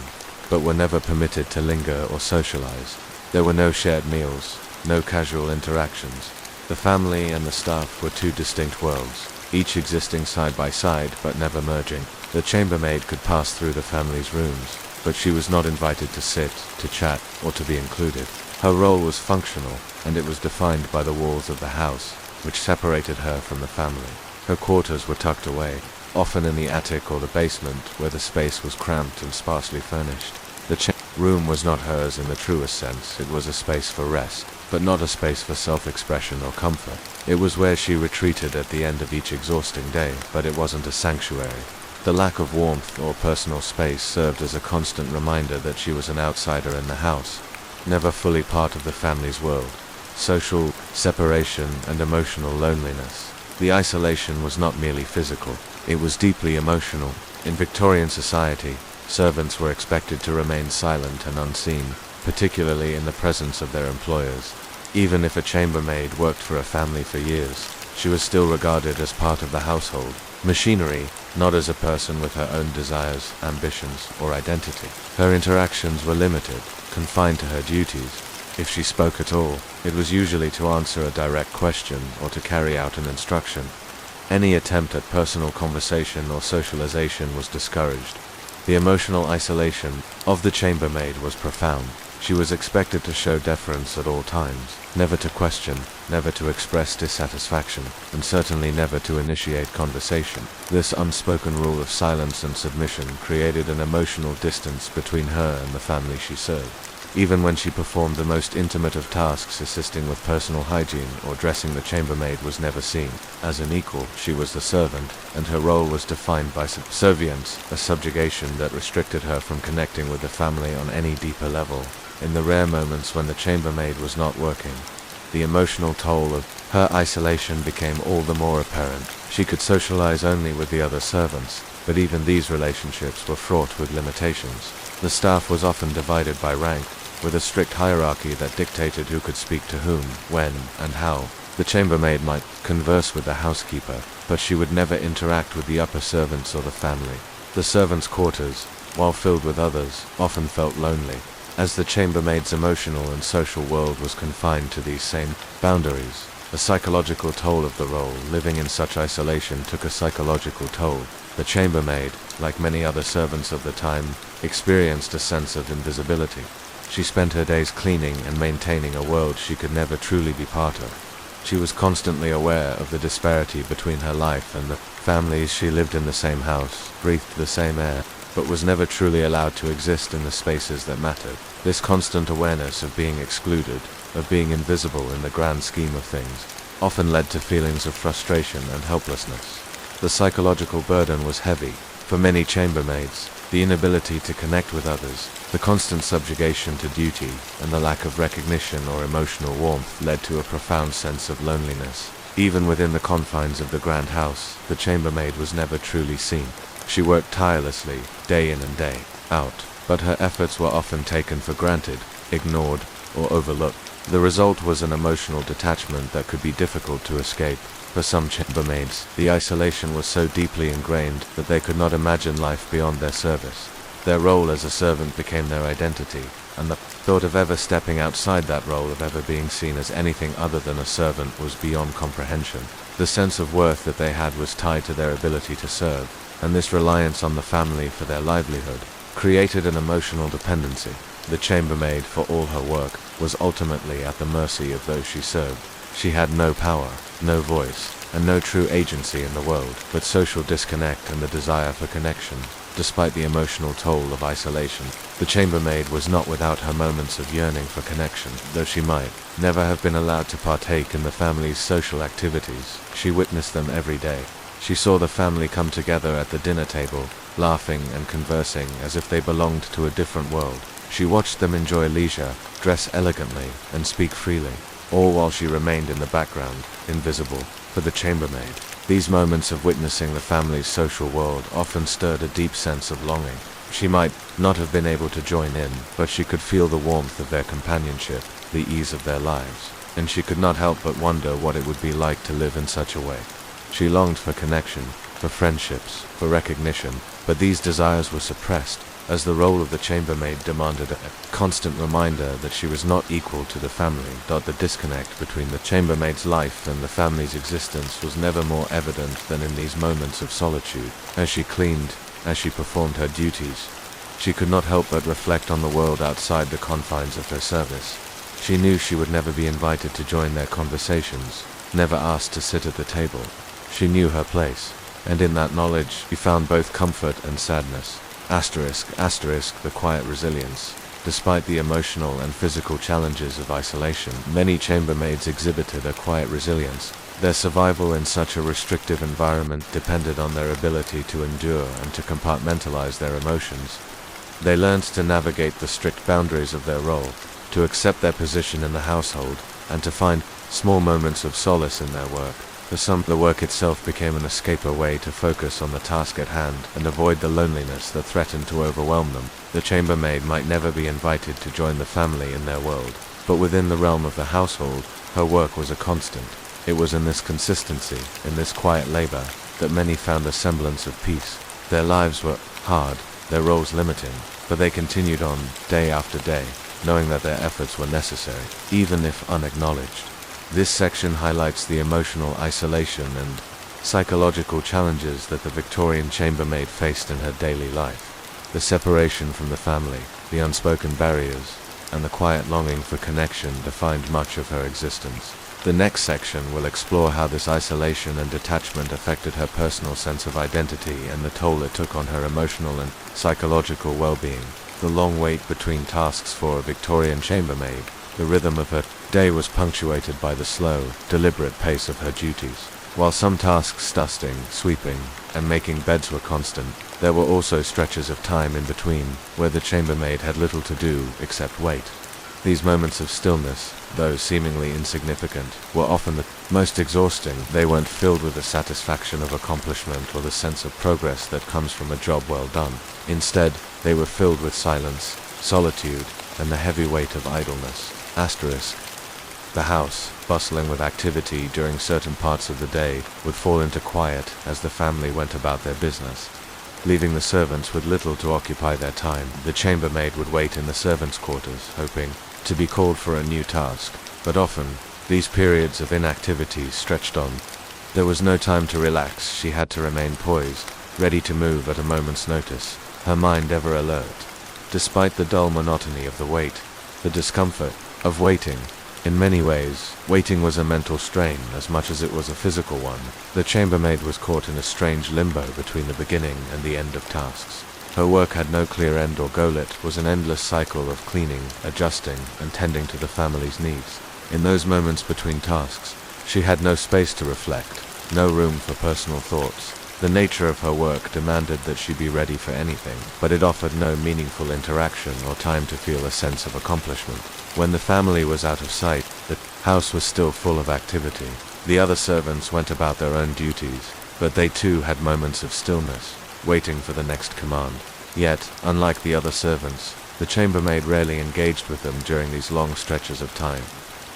but were never permitted to linger or socialize. There were no shared meals, no casual interactions. The family and the staff were two distinct worlds, each existing side by side but never merging. The chambermaid could pass through the family's rooms, but she was not invited to sit, to chat, or to be included. Her role was functional, and it was defined by the walls of the house, which separated her from the family. Her quarters were tucked away, often in the attic or the basement, where the space was cramped and sparsely furnished. The room was not hers in the truest sense. It was a space for rest, but not a space for self-expression or comfort. It was where she retreated at the end of each exhausting day, but it wasn't a sanctuary. The lack of warmth or personal space served as a constant reminder that she was an outsider in the house, never fully part of the family's world. Social separation and emotional loneliness. The isolation was not merely physical, it was deeply emotional. In Victorian society, servants were expected to remain silent and unseen, particularly in the presence of their employers. Even if a chambermaid worked for a family for years, she was still regarded as part of the household machinery, not as a person with her own desires, ambitions, or identity. Her interactions were limited, confined to her duties. If she spoke at all, it was usually to answer a direct question or to carry out an instruction. Any attempt at personal conversation or socialization was discouraged. The emotional isolation of the chambermaid was profound. She was expected to show deference at all times, never to question, never to express dissatisfaction, and certainly never to initiate conversation. This unspoken rule of silence and submission created an emotional distance between her and the family she served. Even when she performed the most intimate of tasks, assisting with personal hygiene or dressing, the chambermaid was never seen. As an equal, she was the servant, and her role was defined by subservience, a subjugation that restricted her from connecting with the family on any deeper level. In the rare moments when the chambermaid was not working, the emotional toll of her isolation became all the more apparent. She could socialize only with the other servants, but even these relationships were fraught with limitations. The staff was often divided by rank, with a strict hierarchy that dictated who could speak to whom, when, and how. The chambermaid might converse with the housekeeper, but she would never interact with the upper servants or the family. The servants' quarters, while filled with others, often felt lonely, as the chambermaid's emotional and social world was confined to these same boundaries. The psychological toll of the role, living in such isolation, took a psychological toll. The chambermaid, like many other servants of the time, experienced a sense of invisibility. She spent her days cleaning and maintaining a world she could never truly be part of. She was constantly aware of the disparity between her life and the families. She lived in the same house, breathed the same air, but was never truly allowed to exist in the spaces that mattered. This constant awareness of being excluded, of being invisible in the grand scheme of things, often led to feelings of frustration and helplessness. The psychological burden was heavy. For many chambermaids, the inability to connect with others, the constant subjugation to duty, and the lack of recognition or emotional warmth led to a profound sense of loneliness. Even within the confines of the grand house, the chambermaid was never truly seen. She worked tirelessly, day in and day out, but her efforts were often taken for granted, ignored, or overlooked. The result was an emotional detachment that could be difficult to escape. For some chambermaids, the isolation was so deeply ingrained that they could not imagine life beyond their service. Their role as a servant became their identity, and the thought of ever stepping outside that role, of ever being seen as anything other than a servant, was beyond comprehension. The sense of worth that they had was tied to their ability to serve, and this reliance on the family for their livelihood created an emotional dependency. The chambermaid, for all her work, was ultimately at the mercy of those she served. She had no power, no voice, and no true agency in the world, but social disconnect and the desire for connection. Despite the emotional toll of isolation, the chambermaid was not without her moments of yearning for connection. Though she might never have been allowed to partake in the family's social activities, she witnessed them every day. She saw the family come together at the dinner table, laughing and conversing as if they belonged to a different world. She watched them enjoy leisure, dress elegantly, and speak freely, all while she remained in the background, invisible. For the chambermaid, these moments of witnessing the family's social world often stirred a deep sense of longing. She might not have been able to join in, but she could feel the warmth of their companionship, the ease of their lives, and she could not help but wonder what it would be like to live in such a way. She longed for connection, for friendships, for recognition, but these desires were suppressed, as the role of the chambermaid demanded a constant reminder that she was not equal to the family. The disconnect between the chambermaid's life and the family's existence was never more evident than in these moments of solitude. As she cleaned, as she performed her duties, she could not help but reflect on the world outside the confines of her service. She knew she would never be invited to join their conversations, never asked to sit at the table. She knew her place, and in that knowledge she found both comfort and sadness. The quiet resilience. Despite the emotional and physical challenges of isolation, many chambermaids exhibited a quiet resilience. Their survival in such a restrictive environment depended on their ability to endure and to compartmentalize their emotions. They learned to navigate the strict boundaries of their role, to accept their position in the household, and to find small moments of solace in their work. For some, the work itself became an escape, a way to focus on the task at hand and avoid the loneliness that threatened to overwhelm them. The chambermaid might never be invited to join the family in their world, but within the realm of the household, her work was a constant. It was in this consistency, in this quiet labor, that many found a semblance of peace. Their lives were hard, their roles limiting, but they continued on, day after day, knowing that their efforts were necessary, even if unacknowledged. This section highlights the emotional isolation and psychological challenges that the Victorian chambermaid faced in her daily life. The separation from the family, the unspoken barriers, and the quiet longing for connection defined much of her existence. The next section will explore how this isolation and detachment affected her personal sense of identity and the toll it took on her emotional and psychological well-being. The long wait between tasks for a Victorian chambermaid. The rhythm of her day was punctuated by the slow, deliberate pace of her duties. While some tasks, dusting, sweeping, and making beds, were constant, there were also stretches of time in between where the chambermaid had little to do except wait. These moments of stillness, though seemingly insignificant, were often the most exhausting. They weren't filled with the satisfaction of accomplishment or the sense of progress that comes from a job well done. Instead, they were filled with silence, solitude, and the heavy weight of idleness. The house, bustling with activity during certain parts of the day, would fall into quiet as the family went about their business, leaving the servants with little to occupy their time. The chambermaid would wait in the servants' quarters, hoping to be called for a new task, but often these periods of inactivity stretched on. There was no time to relax. She had to remain poised, ready to move at a moment's notice, her mind ever alert. Despite the dull monotony of the wait, the discomfort of waiting, in many ways, waiting was a mental strain as much as it was a physical one. The chambermaid was caught in a strange limbo between the beginning and the end of tasks. Her work had no clear end or goal. It was an endless cycle of cleaning, adjusting, and tending to the family's needs. In those moments between tasks, she had no space to reflect, no room for personal thoughts. The nature of her work demanded that she be ready for anything, but it offered no meaningful interaction or time to feel a sense of accomplishment. When the family was out of sight, the house was still full of activity. The other servants went about their own duties, but they too had moments of stillness, waiting for the next command. Yet, unlike the other servants, the chambermaid rarely engaged with them during these long stretches of time.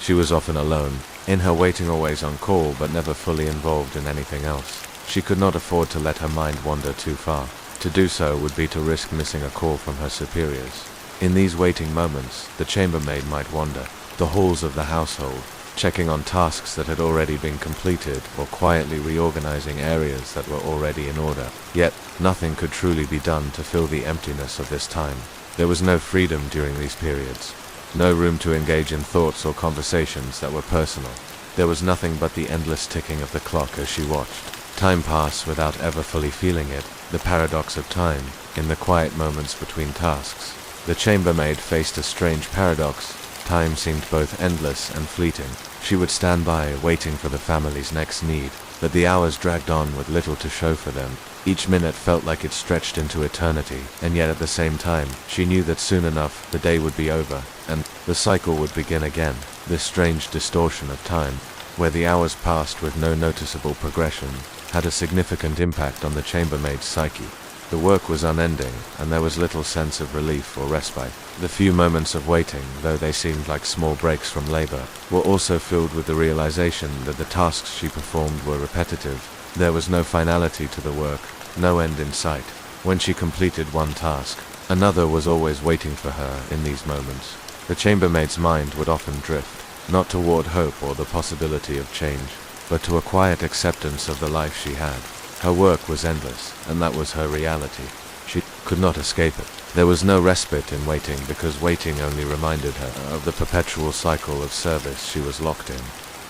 She was often alone, in her waiting, always on call but never fully involved in anything else. She could not afford to let her mind wander too far. To do so would be to risk missing a call from her superiors. In these waiting moments, the chambermaid might wander the halls of the household, checking on tasks that had already been completed or quietly reorganizing areas that were already in order. Yet, nothing could truly be done to fill the emptiness of this time. There was no freedom during these periods, no room to engage in thoughts or conversations that were personal. There was nothing but the endless ticking of the clock as she watched time pass without ever fully feeling it. The paradox of time, in the quiet moments between tasks. The chambermaid faced a strange paradox. Time seemed both endless and fleeting. She would stand by, waiting for the family's next need, but the hours dragged on with little to show for them. Each minute felt like it stretched into eternity, and yet at the same time, she knew that soon enough, the day would be over, and the cycle would begin again. This strange distortion of time, where the hours passed with no noticeable progression, had a significant impact on the chambermaid's psyche. The work was unending, and there was little sense of relief or respite. The few moments of waiting, though they seemed like small breaks from labor, were also filled with the realization that the tasks she performed were repetitive. There was no finality to the work, no end in sight. When she completed one task, another was always waiting for her in these moments. The chambermaid's mind would often drift, not toward hope or the possibility of change, but to a quiet acceptance of the life she had. Her work was endless, and that was her reality. She could not escape it. There was no respite in waiting, because waiting only reminded her of the perpetual cycle of service she was locked in.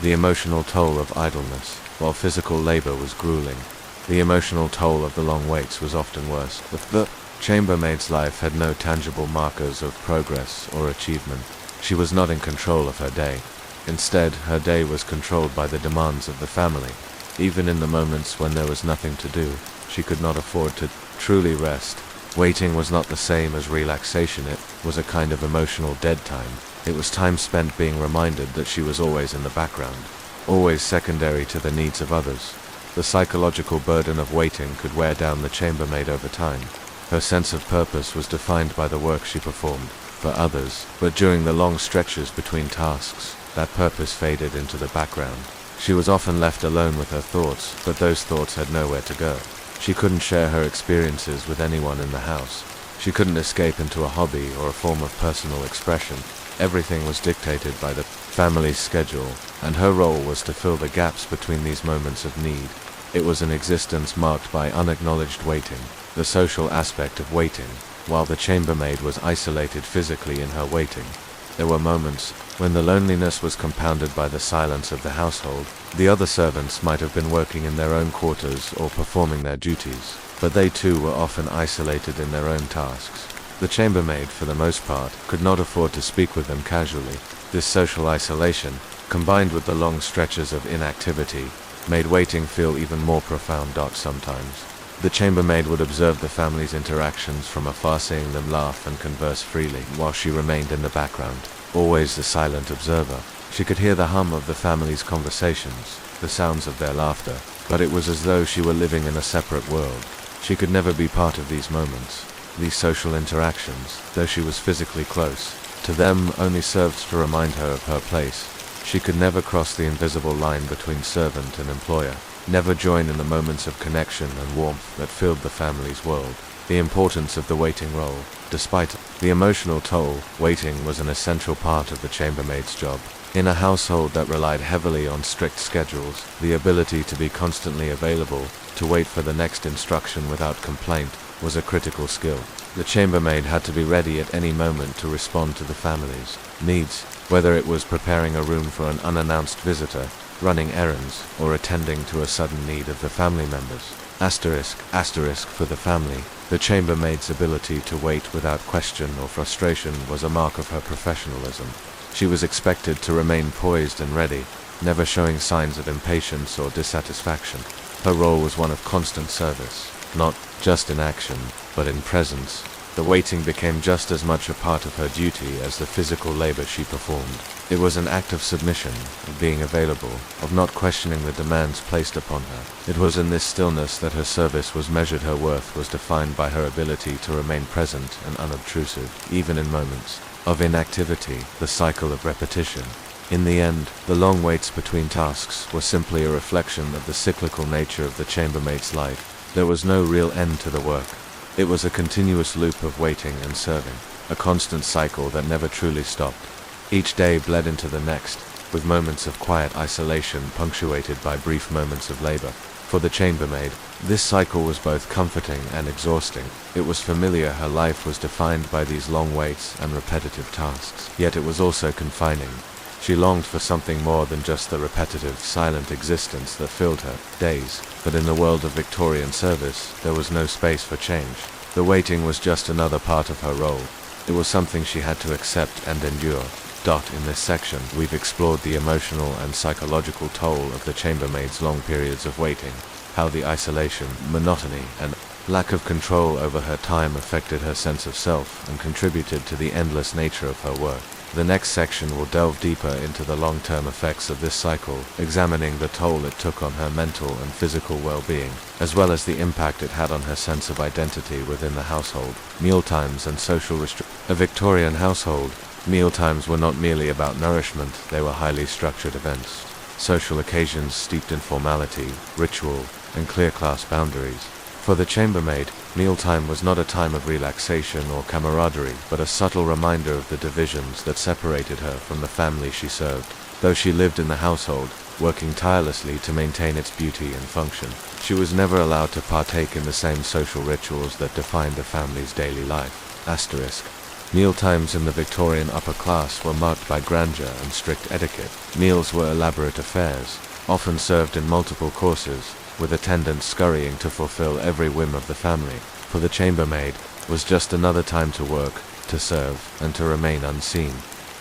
The emotional toll of idleness, while physical labor was grueling. The emotional toll of the long waits was often worse. The chambermaid's life had no tangible markers of progress or achievement. She was not in control of her day. Instead, her day was controlled by the demands of the family. Even in the moments when there was nothing to do, she could not afford to truly rest. Waiting was not the same as relaxation. It was a kind of emotional dead time. It was time spent being reminded that she was always in the background, always secondary to the needs of others. The psychological burden of waiting could wear down the chambermaid over time. Her sense of purpose was defined by the work she performed for others, but during the long stretches between tasks, that purpose faded into the background. She was often left alone with her thoughts, but those thoughts had nowhere to go. She couldn't share her experiences with anyone in the house. She couldn't escape into a hobby or a form of personal expression. Everything was dictated by the family's schedule, and her role was to fill the gaps between these moments of need. It was an existence marked by unacknowledged waiting, the social aspect of waiting, while the chambermaid was isolated physically in her waiting. There were moments when the loneliness was compounded by the silence of the household. The other servants might have been working in their own quarters or performing their duties, but they too were often isolated in their own tasks. The chambermaid, for the most part, could not afford to speak with them casually. This social isolation, combined with the long stretches of inactivity, made waiting feel even more profound. Sometimes the chambermaid would observe the family's interactions from afar, seeing them laugh and converse freely, while she remained in the background, always the silent observer. She could hear the hum of the family's conversations, the sounds of their laughter, but it was as though she were living in a separate world. She could never be part of these moments. These social interactions, though she was physically close to them, only served to remind her of her place. She could never cross the invisible line between servant and employer, never join in the moments of connection and warmth that filled the family's world. The importance of the waiting role. Despite the emotional toll, waiting was an essential part of the chambermaid's job. In a household that relied heavily on strict schedules, the ability to be constantly available, to wait for the next instruction without complaint, was a critical skill. The chambermaid had to be ready at any moment to respond to the family's needs, whether it was preparing a room for an unannounced visitor, running errands, or attending to a sudden need of the family members. Asterisk for the family. The chambermaid's ability to wait without question or frustration was a mark of her professionalism. She was expected to remain poised and ready, never showing signs of impatience or dissatisfaction. Her role was one of constant service, not just in action, but in presence. The waiting became just as much a part of her duty as the physical labor she performed. It was an act of submission, of being available, of not questioning the demands placed upon her. It was in this stillness that her service was measured. Her worth was defined by her ability to remain present and unobtrusive, even in moments of inactivity, the cycle of repetition. In the end, the long waits between tasks were simply a reflection of the cyclical nature of the chambermaid's life. There was no real end to the work. It was a continuous loop of waiting and serving, a constant cycle that never truly stopped. Each day bled into the next, with moments of quiet isolation punctuated by brief moments of labor. For the chambermaid, this cycle was both comforting and exhausting. It was familiar. Her life was defined by these long waits and repetitive tasks, yet it was also confining. She longed for something more than just the repetitive, silent existence that filled her days. But in the world of Victorian service, there was no space for change. The waiting was just another part of her role. It was something she had to accept and endure. In this section, we've explored the emotional and psychological toll of the chambermaid's long periods of waiting, how the isolation, monotony, and lack of control over her time affected her sense of self and contributed to the endless nature of her work. The next section will delve deeper into the long-term effects of this cycle, examining the toll it took on her mental and physical well-being, as well as the impact it had on her sense of identity within the household. Mealtimes and social restrictions. A Victorian household, mealtimes were not merely about nourishment, they were highly structured events. Social occasions steeped in formality, ritual, and clear class boundaries. For the chambermaid, mealtime was not a time of relaxation or camaraderie, but a subtle reminder of the divisions that separated her from the family she served. Though she lived in the household, working tirelessly to maintain its beauty and function, she was never allowed to partake in the same social rituals that defined the family's daily life. Asterisk. Mealtimes in the Victorian upper class were marked by grandeur and strict etiquette. Meals were elaborate affairs, often served in multiple courses, with attendants scurrying to fulfill every whim of the family. For the chambermaid was just another time to work, to serve, and to remain unseen.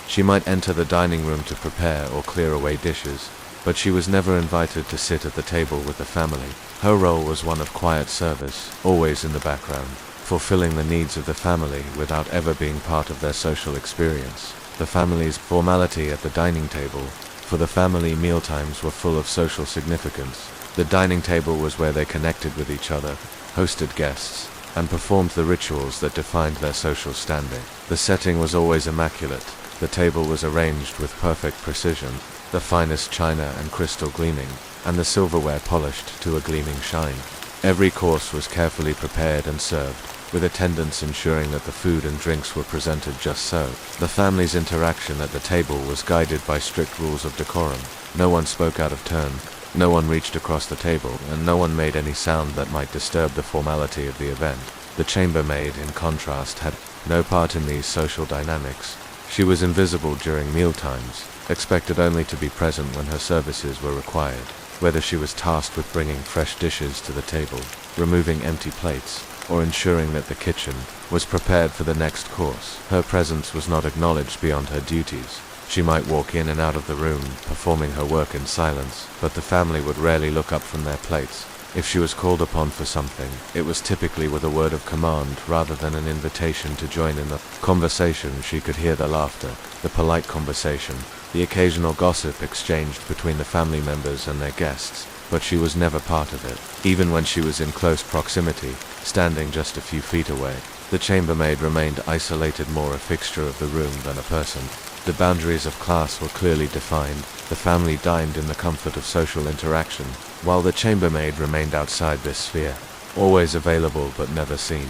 She might enter the dining room to prepare or clear away dishes, but she was never invited to sit at the table with the family. Her role was one of quiet service, always in the background, fulfilling the needs of the family without ever being part of their social experience. The family's formality at the dining table. For the family, mealtimes were full of social significance. The dining table was where they connected with each other, hosted guests, and performed the rituals that defined their social standing. The setting was always immaculate. The table was arranged with perfect precision, the finest china and crystal gleaming, and the silverware polished to a gleaming shine. Every course was carefully prepared and served, with attendants ensuring that the food and drinks were presented just so. The family's interaction at the table was guided by strict rules of decorum. No one spoke out of turn. No one reached across the table, and no one made any sound that might disturb the formality of the event. The chambermaid, in contrast, had no part in these social dynamics. She was invisible during mealtimes, expected only to be present when her services were required, whether she was tasked with bringing fresh dishes to the table, removing empty plates, or ensuring that the kitchen was prepared for the next course. Her presence was not acknowledged beyond her duties. She might walk in and out of the room, performing her work in silence, but the family would rarely look up from their plates. If she was called upon for something, it was typically with a word of command rather than an invitation to join in the conversation. She could hear the laughter, the polite conversation, the occasional gossip exchanged between the family members and their guests, but she was never part of it. Even when she was in close proximity, standing just a few feet away, the chambermaid remained isolated, more a fixture of the room than a person. The boundaries of class were clearly defined. The family dined in the comfort of social interaction, while the chambermaid remained outside this sphere, always available but never seen.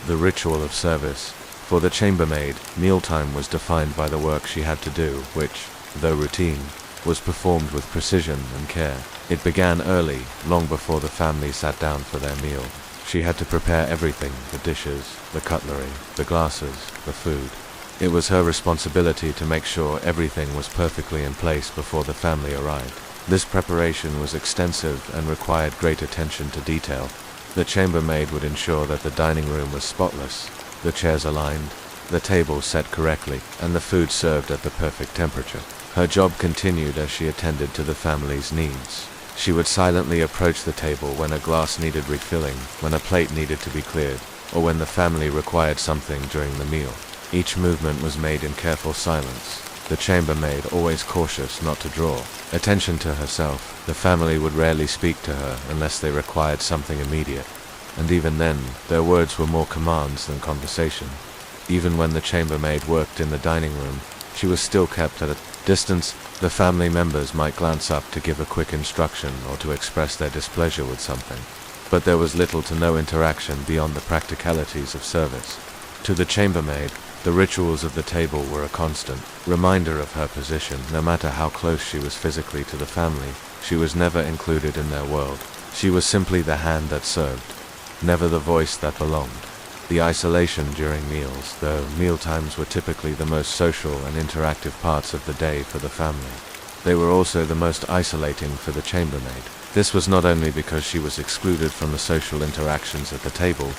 The ritual of service. For the chambermaid, mealtime was defined by the work she had to do, which, though routine, was performed with precision and care. It began early, long before the family sat down for their meal. She had to prepare everything, the dishes, the cutlery, the glasses, the food. It was her responsibility to make sure everything was perfectly in place before the family arrived. This preparation was extensive and required great attention to detail. The chambermaid would ensure that the dining room was spotless, the chairs aligned, the table set correctly, and the food served at the perfect temperature. Her job continued as she attended to the family's needs. She would silently approach the table when a glass needed refilling, when a plate needed to be cleared, or when the family required something during the meal. Each movement was made in careful silence, the chambermaid always cautious not to draw attention to herself. The family would rarely speak to her unless they required something immediate, and even then, their words were more commands than conversation. Even when the chambermaid worked in the dining room, she was still kept at a distance. The family members might glance up to give a quick instruction or to express their displeasure with something, but there was little to no interaction beyond the practicalities of service. To the chambermaid, the rituals of the table were a constant reminder of her position. No matter how close she was physically to the family, she was never included in their world. She was simply the hand that served, never the voice that belonged. The isolation during meals, though mealtimes were typically the most social and interactive parts of the day for the family, they were also the most isolating for the chambermaid. This was not only because she was excluded from the social interactions at the table,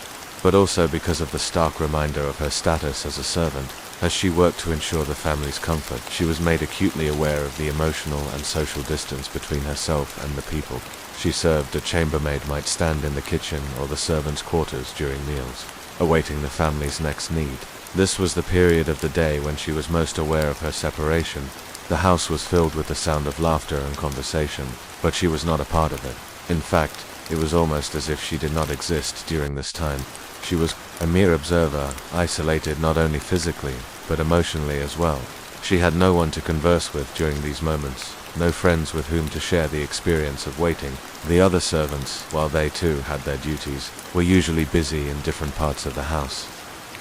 but also because of the stark reminder of her status as a servant. As she worked to ensure the family's comfort, she was made acutely aware of the emotional and social distance between herself and the people she served. A chambermaid might stand in the kitchen or the servants' quarters during meals, awaiting the family's next need. This was the period of the day when she was most aware of her separation. The house was filled with the sound of laughter and conversation, but she was not a part of it. In fact, it was almost as if she did not exist during this time. She was a mere observer, isolated not only physically, but emotionally as well. She had no one to converse with during these moments, no friends with whom to share the experience of waiting. The other servants, while they too had their duties, were usually busy in different parts of the house,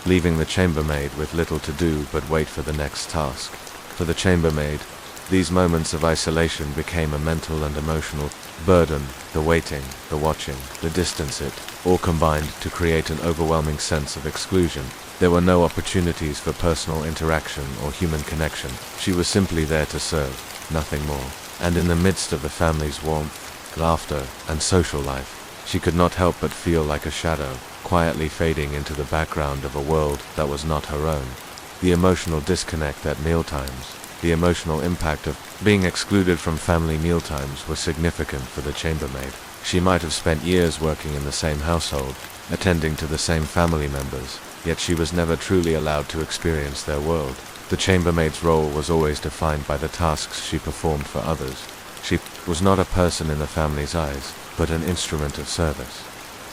leaving the chambermaid with little to do but wait for the next task. For the chambermaid, these moments of isolation became a mental and emotional burden. The waiting, the watching, the distance, it all combined to create an overwhelming sense of exclusion. There were no opportunities for personal interaction or human connection. She was simply there to serve, nothing more. And in the midst of the family's warmth, laughter, and social life, she could not help but feel like a shadow, quietly fading into the background of a world that was not her own. The emotional disconnect at mealtimes, the emotional impact of being excluded from family mealtimes was significant for the chambermaid. She might have spent years working in the same household, attending to the same family members, yet she was never truly allowed to experience their world. The chambermaid's role was always defined by the tasks she performed for others. She was not a person in the family's eyes, but an instrument of service.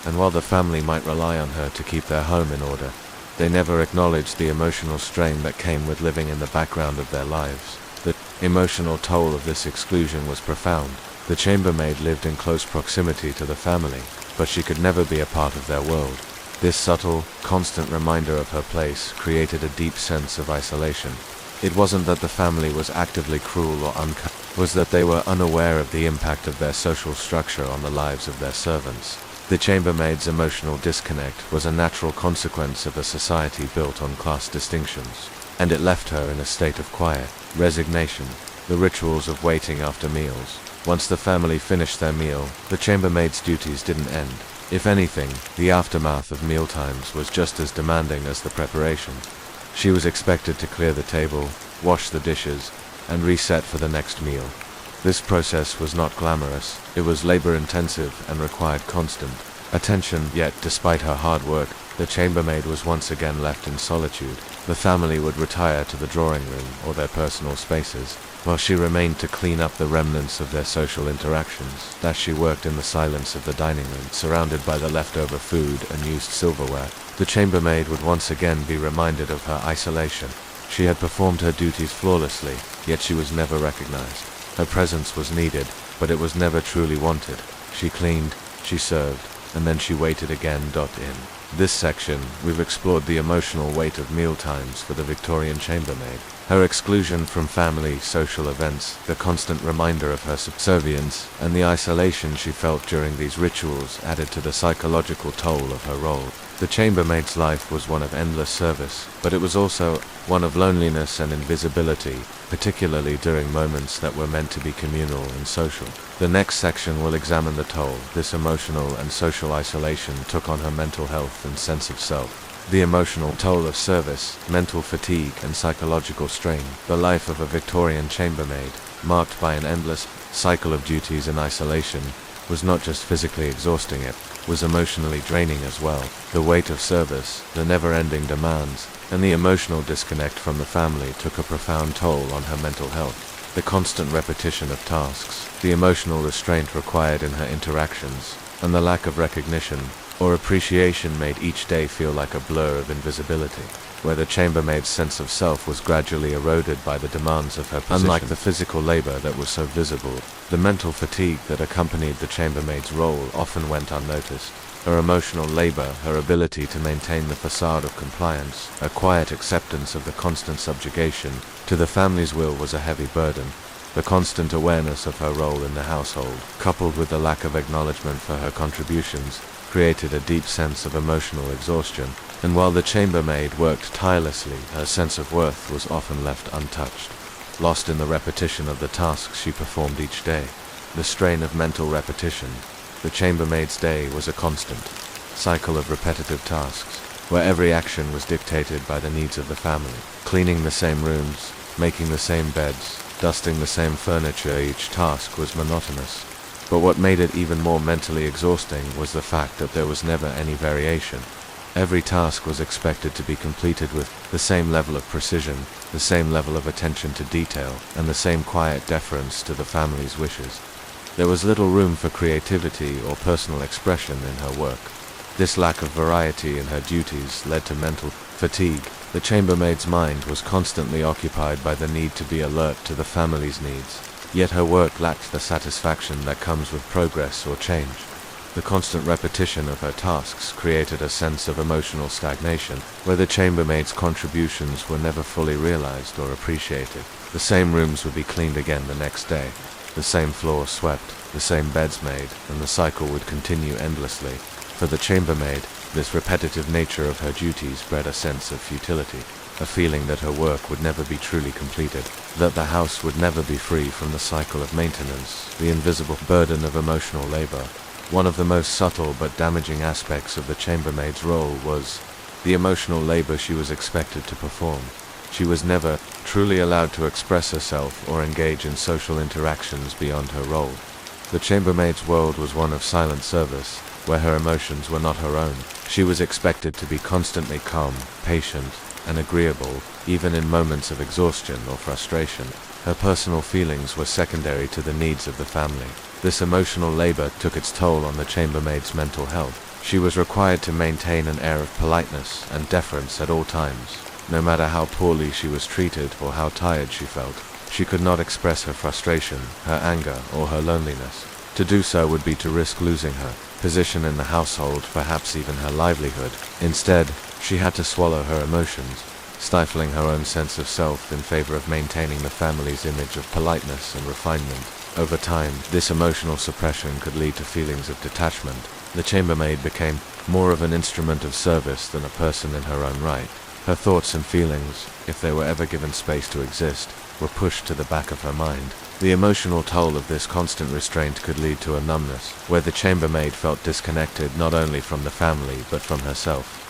And while the family might rely on her to keep their home in order, they never acknowledged the emotional strain that came with living in the background of their lives. The emotional toll of this exclusion was profound. The chambermaid lived in close proximity to the family, but she could never be a part of their world. This subtle, constant reminder of her place created a deep sense of isolation. It wasn't that the family was actively cruel or unkind, it was that they were unaware of the impact of their social structure on the lives of their servants. The chambermaid's emotional disconnect was a natural consequence of a society built on class distinctions, and it left her in a state of quiet resignation. The rituals of waiting after meals. Once the family finished their meal, the chambermaid's duties didn't end. If anything, the aftermath of mealtimes was just as demanding as the preparation. She was expected to clear the table, wash the dishes, and reset for the next meal. This process was not glamorous, it was labor-intensive and required constant attention. Yet, despite her hard work, the chambermaid was once again left in solitude. The family would retire to the drawing room or their personal spaces, while she remained to clean up the remnants of their social interactions. As she worked in the silence of the dining room, surrounded by the leftover food and used silverware, the chambermaid would once again be reminded of her isolation. She had performed her duties flawlessly, yet she was never recognized. Her presence was needed, but it was never truly wanted. She cleaned, she served, and then she waited again. In this section, we've explored the emotional weight of mealtimes for the Victorian chambermaid. Her exclusion from family social events, the constant reminder of her subservience, and the isolation she felt during these rituals added to the psychological toll of her role. The chambermaid's life was one of endless service, but it was also one of loneliness and invisibility, particularly during moments that were meant to be communal and social. The next section will examine the toll this emotional and social isolation took on her mental health and sense of self. The emotional toll of service, mental fatigue, and psychological strain. The life of a Victorian chambermaid, marked by an endless cycle of duties and isolation, was not just physically exhausting, it was emotionally draining as well. The weight of service, the never-ending demands, and the emotional disconnect from the family took a profound toll on her mental health. The constant repetition of tasks, the emotional restraint required in her interactions, and the lack of recognition or appreciation made each day feel like a blur of invisibility, where the chambermaid's sense of self was gradually eroded by the demands of her position. Unlike the physical labor that was so visible, the mental fatigue that accompanied the chambermaid's role often went unnoticed. Her emotional labor, her ability to maintain the facade of compliance, a quiet acceptance of the constant subjugation to the family's will was a heavy burden. The constant awareness of her role in the household, coupled with the lack of acknowledgement for her contributions, created a deep sense of emotional exhaustion, and while the chambermaid worked tirelessly, her sense of worth was often left untouched, lost in the repetition of the tasks she performed each day. The strain of mental repetition. The chambermaid's day was a constant cycle of repetitive tasks, where every action was dictated by the needs of the family. Cleaning the same rooms, making the same beds, dusting the same furniture, each task was monotonous. But what made it even more mentally exhausting was the fact that there was never any variation. Every task was expected to be completed with the same level of precision, the same level of attention to detail, and the same quiet deference to the family's wishes. There was little room for creativity or personal expression in her work. This lack of variety in her duties led to mental fatigue. The chambermaid's mind was constantly occupied by the need to be alert to the family's needs, yet her work lacked the satisfaction that comes with progress or change. The constant repetition of her tasks created a sense of emotional stagnation, where the chambermaid's contributions were never fully realized or appreciated. The same rooms would be cleaned again the next day, the same floors swept, the same beds made, and the cycle would continue endlessly. For the chambermaid, this repetitive nature of her duties bred a sense of futility, a feeling that her work would never be truly completed, that the house would never be free from the cycle of maintenance, the invisible burden of emotional labor. One of the most subtle but damaging aspects of the chambermaid's role was the emotional labor she was expected to perform. She was never truly allowed to express herself or engage in social interactions beyond her role. The chambermaid's world was one of silent service, where her emotions were not her own. She was expected to be constantly calm, patient, and agreeable, even in moments of exhaustion or frustration. Her personal feelings were secondary to the needs of the family. This emotional labor took its toll on the chambermaid's mental health. She was required to maintain an air of politeness and deference at all times. No matter how poorly she was treated or how tired she felt, she could not express her frustration, her anger, or her loneliness. To do so would be to risk losing her position in the household, perhaps even her livelihood. Instead, she had to swallow her emotions, stifling her own sense of self in favor of maintaining the family's image of politeness and refinement. Over time, this emotional suppression could lead to feelings of detachment. The chambermaid became more of an instrument of service than a person in her own right. Her thoughts and feelings, if they were ever given space to exist, were pushed to the back of her mind. The emotional toll of this constant restraint could lead to a numbness, where the chambermaid felt disconnected not only from the family but from herself.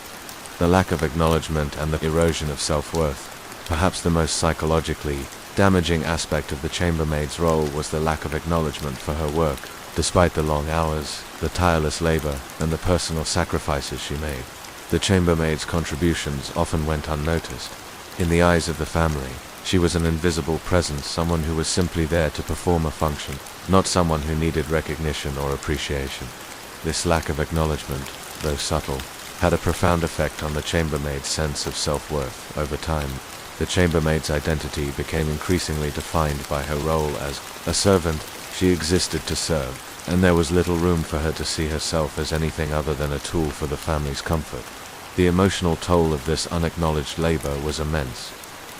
The lack of acknowledgement and the erosion of self-worth. Perhaps the most psychologically damaging aspect of the chambermaid's role was the lack of acknowledgement for her work. Despite the long hours, the tireless labor, and the personal sacrifices she made, the chambermaid's contributions often went unnoticed. In the eyes of the family, she was an invisible presence, someone who was simply there to perform a function, not someone who needed recognition or appreciation. This lack of acknowledgement, though subtle, had a profound effect on the chambermaid's sense of self-worth. Over time, the chambermaid's identity became increasingly defined by her role as a servant. She existed to serve, and there was little room for her to see herself as anything other than a tool for the family's comfort. The emotional toll of this unacknowledged labor was immense.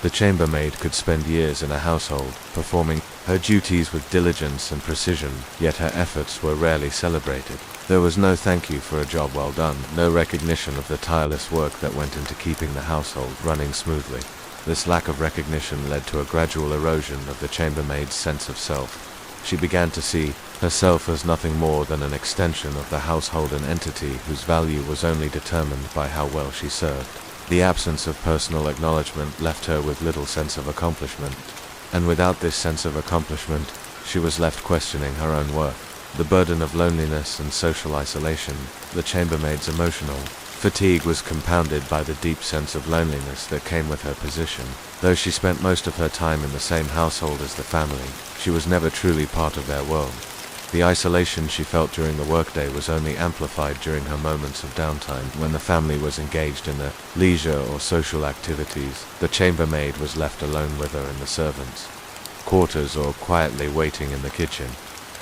The chambermaid could spend years in a household, performing her duties with diligence and precision, yet her efforts were rarely celebrated. There was no thank you for a job well done, no recognition of the tireless work that went into keeping the household running smoothly. This lack of recognition led to a gradual erosion of the chambermaid's sense of self. She began to see herself as nothing more than an extension of the household, an entity whose value was only determined by how well she served. The absence of personal acknowledgement left her with little sense of accomplishment, and without this sense of accomplishment, she was left questioning her own worth. The burden of loneliness and social isolation, the chambermaid's emotional fatigue was compounded by the deep sense of loneliness that came with her position. Though she spent most of her time in the same household as the family, she was never truly part of their world. The isolation she felt during the workday was only amplified during her moments of downtime, when the family was engaged in their leisure or social activities. The chambermaid was left alone with her in the servants' quarters or quietly waiting in the kitchen.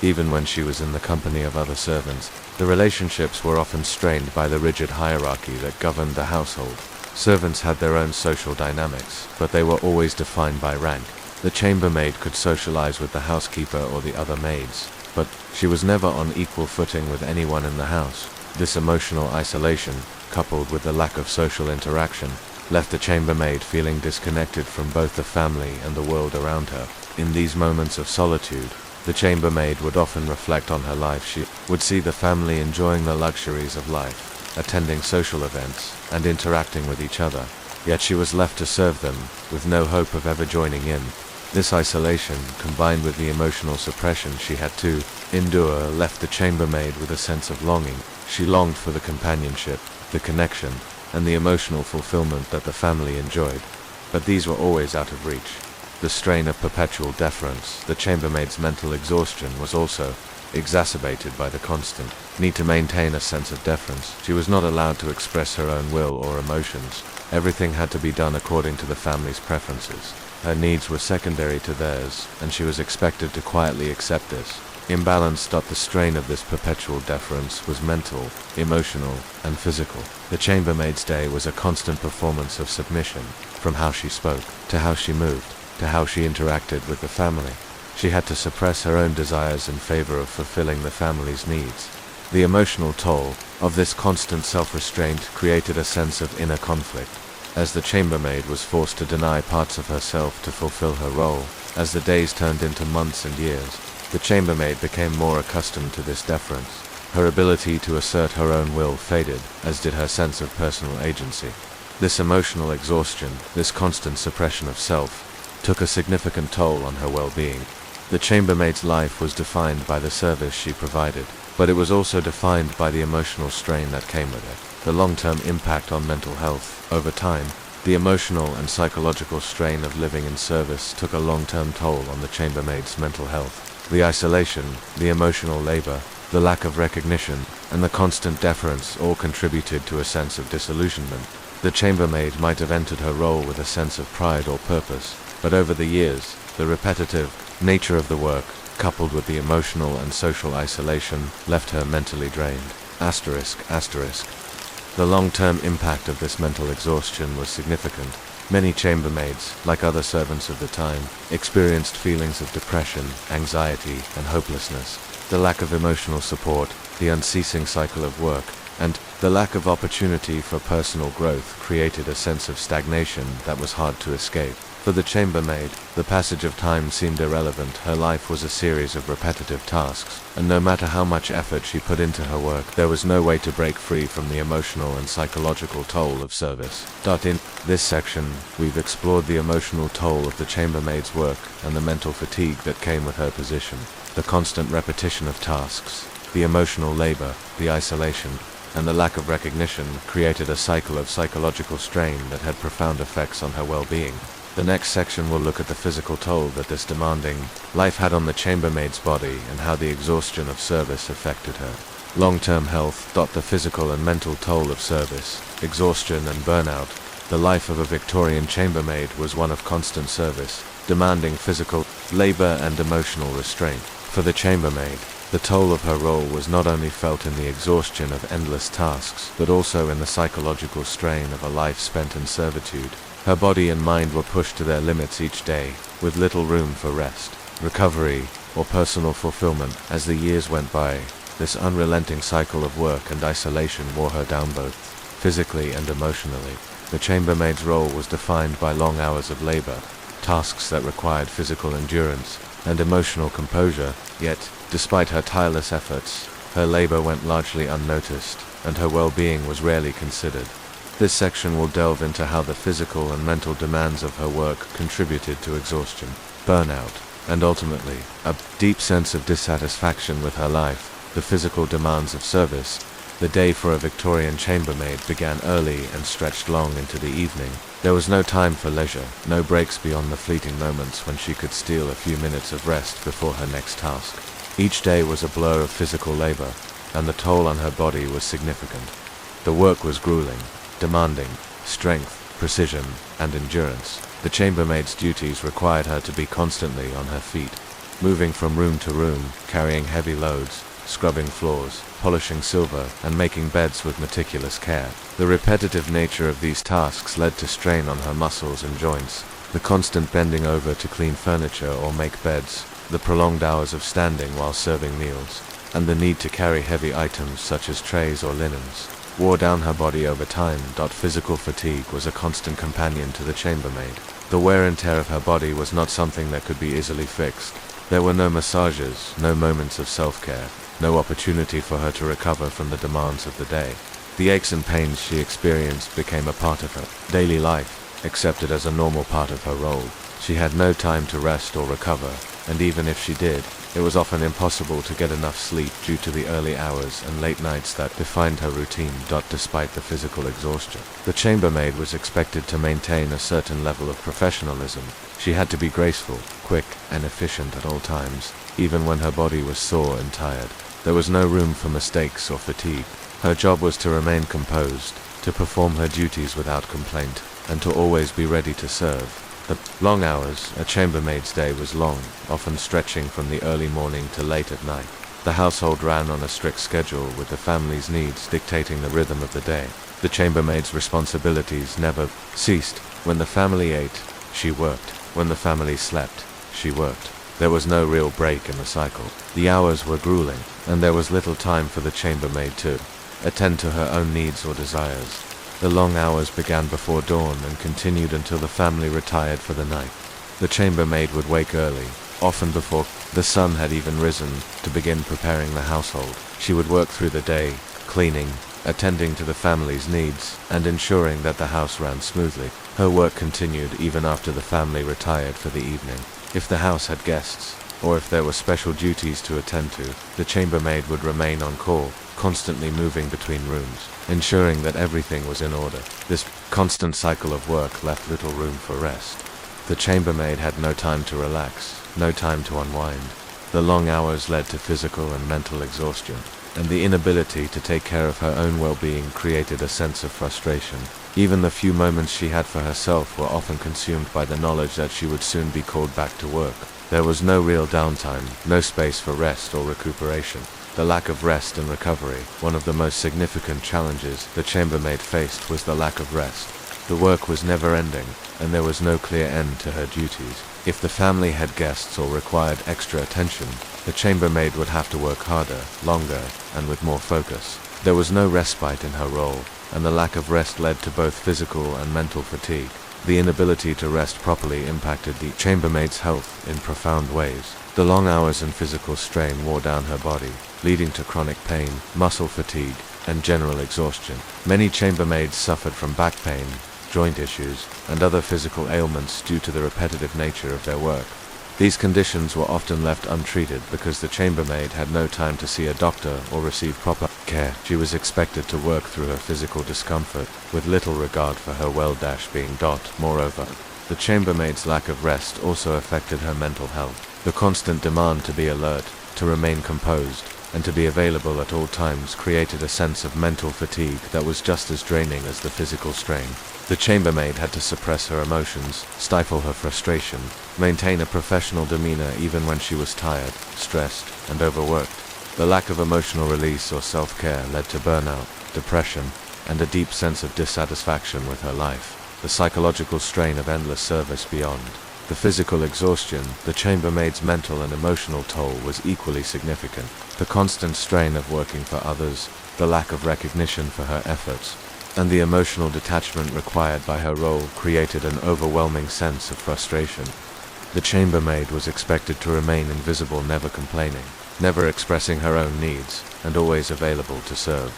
Even when she was in the company of other servants, the relationships were often strained by the rigid hierarchy that governed the household. Servants had their own social dynamics, but they were always defined by rank. The chambermaid could socialize with the housekeeper or the other maids, but she was never on equal footing with anyone in the house. This emotional isolation, coupled with the lack of social interaction, left the chambermaid feeling disconnected from both the family and the world around her. In these moments of solitude, the chambermaid would often reflect on her life. She would see the family enjoying the luxuries of life, attending social events, and interacting with each other. Yet she was left to serve them, with no hope of ever joining in. This isolation, combined with the emotional suppression she had to endure, left the chambermaid with a sense of longing. She longed for the companionship, the connection, and the emotional fulfillment that the family enjoyed. But these were always out of reach. The strain of perpetual deference, the chambermaid's mental exhaustion, was also exacerbated by the constant need to maintain a sense of deference. She was not allowed to express her own will or emotions. Everything had to be done according to the family's preferences. Her needs were secondary to theirs, and she was expected to quietly accept this. Imbalance. The strain of this perpetual deference was mental, emotional, and physical. The chambermaid's day was a constant performance of submission, from how she spoke, to how she moved, to how she interacted with the family. She had to suppress her own desires in favor of fulfilling the family's needs. The emotional toll of this constant self-restraint created a sense of inner conflict, as the chambermaid was forced to deny parts of herself to fulfill her role. As the days turned into months and years, the chambermaid became more accustomed to this deference. Her ability to assert her own will faded, as did her sense of personal agency. This emotional exhaustion, this constant suppression of self, took a significant toll on her well-being. The chambermaid's life was defined by the service she provided, but it was also defined by the emotional strain that came with it. The long-term impact on mental health. Over time, the emotional and psychological strain of living in service took a long-term toll on the chambermaid's mental health. The isolation, the emotional labor, the lack of recognition, and the constant deference all contributed to a sense of disillusionment. The chambermaid might have entered her role with a sense of pride or purpose, but over the years, the repetitive nature of the work, coupled with the emotional and social isolation, left her mentally drained. The long-term impact of this mental exhaustion was significant. Many chambermaids, like other servants of the time, experienced feelings of depression, anxiety, and hopelessness. The lack of emotional support, the unceasing cycle of work, and the lack of opportunity for personal growth created a sense of stagnation that was hard to escape. For the chambermaid, the passage of time seemed irrelevant. Her life was a series of repetitive tasks, and no matter how much effort she put into her work, there was no way to break free from the emotional and psychological toll of service. In this section, we've explored the emotional toll of the chambermaid's work and the mental fatigue that came with her position. The constant repetition of tasks, the emotional labor, the isolation, and the lack of recognition created a cycle of psychological strain that had profound effects on her well-being. The next section will look at the physical toll that this demanding life had on the chambermaid's body and how the exhaustion of service affected her. Long-term health. The physical and mental toll of service, exhaustion and burnout. The life of a Victorian chambermaid was one of constant service, demanding physical labor and emotional restraint. For the chambermaid, the toll of her role was not only felt in the exhaustion of endless tasks, but also in the psychological strain of a life spent in servitude. Her body and mind were pushed to their limits each day, with little room for rest, recovery, or personal fulfillment. As the years went by, this unrelenting cycle of work and isolation wore her down both physically and emotionally. The chambermaid's role was defined by long hours of labor, tasks that required physical endurance and emotional composure. Yet, despite her tireless efforts, her labor went largely unnoticed, and her well-being was rarely considered. This section will delve into how the physical and mental demands of her work contributed to exhaustion, burnout, and ultimately, a deep sense of dissatisfaction with her life. The physical demands of service. The day for a Victorian chambermaid began early and stretched long into the evening. There was no time for leisure, no breaks beyond the fleeting moments when she could steal a few minutes of rest before her next task. Each day was a blur of physical labor, and the toll on her body was significant. The work was grueling, demanding strength, precision, and endurance. The chambermaid's duties required her to be constantly on her feet, moving from room to room, carrying heavy loads, scrubbing floors, polishing silver, and making beds with meticulous care. The repetitive nature of these tasks led to strain on her muscles and joints. The constant bending over to clean furniture or make beds, the prolonged hours of standing while serving meals, and the need to carry heavy items such as trays or linens, wore down her body over time. Physical fatigue was a constant companion to the chambermaid. The wear and tear of her body was not something that could be easily fixed. There were no massages, no moments of self-care, no opportunity for her to recover from the demands of the day. The aches and pains she experienced became a part of her daily life, accepted as a normal part of her role. She had no time to rest or recover, and even if she did, it was often impossible to get enough sleep due to the early hours and late nights that defined her routine. Despite the physical exhaustion, the chambermaid was expected to maintain a certain level of professionalism. She had to be graceful, quick, and efficient at all times, even when her body was sore and tired. There was no room for mistakes or fatigue. Her job was to remain composed, to perform her duties without complaint, and to always be ready to serve. The long hours, a chambermaid's day was long, often stretching from the early morning to late at night. The household ran on a strict schedule, with the family's needs dictating the rhythm of the day. The chambermaid's responsibilities never ceased. When the family ate, she worked. When the family slept, she worked. There was no real break in the cycle. The hours were grueling, and there was little time for the chambermaid to attend to her own needs or desires. The long hours began before dawn and continued until the family retired for the night. The chambermaid would wake early, often before the sun had even risen, to begin preparing the household. She would work through the day, cleaning, attending to the family's needs, and ensuring that the house ran smoothly. Her work continued even after the family retired for the evening. If the house had guests, or if there were special duties to attend to, the chambermaid would remain on call, constantly moving between rooms, ensuring that everything was in order. This constant cycle of work left little room for rest. The chambermaid had no time to relax, no time to unwind. The long hours led to physical and mental exhaustion, and the inability to take care of her own well-being created a sense of frustration. Even the few moments she had for herself were often consumed by the knowledge that she would soon be called back to work. There was no real downtime, no space for rest or recuperation. The lack of rest and recovery, one of the most significant challenges the chambermaid faced, was the lack of rest. The work was never ending, and there was no clear end to her duties. If the family had guests or required extra attention, the chambermaid would have to work harder, longer, and with more focus. There was no respite in her role, and the lack of rest led to both physical and mental fatigue. The inability to rest properly impacted the chambermaid's health in profound ways. The long hours and physical strain wore down her body, leading to chronic pain, muscle fatigue, and general exhaustion. Many chambermaids suffered from back pain, joint issues, and other physical ailments due to the repetitive nature of their work. These conditions were often left untreated because the chambermaid had no time to see a doctor or receive proper care. She was expected to work through her physical discomfort, with little regard for her well-being. Moreover, the chambermaid's lack of rest also affected her mental health. The constant demand to be alert, to remain composed, and to be available at all times created a sense of mental fatigue that was just as draining as the physical strain. The chambermaid had to suppress her emotions, stifle her frustration, maintain a professional demeanor even when she was tired, stressed, and overworked. The lack of emotional release or self-care led to burnout, depression, and a deep sense of dissatisfaction with her life. The psychological strain of endless service beyond the physical exhaustion, the chambermaid's mental and emotional toll was equally significant. The constant strain of working for others, the lack of recognition for her efforts, and the emotional detachment required by her role created an overwhelming sense of frustration. The chambermaid was expected to remain invisible, never complaining, never expressing her own needs, and always available to serve.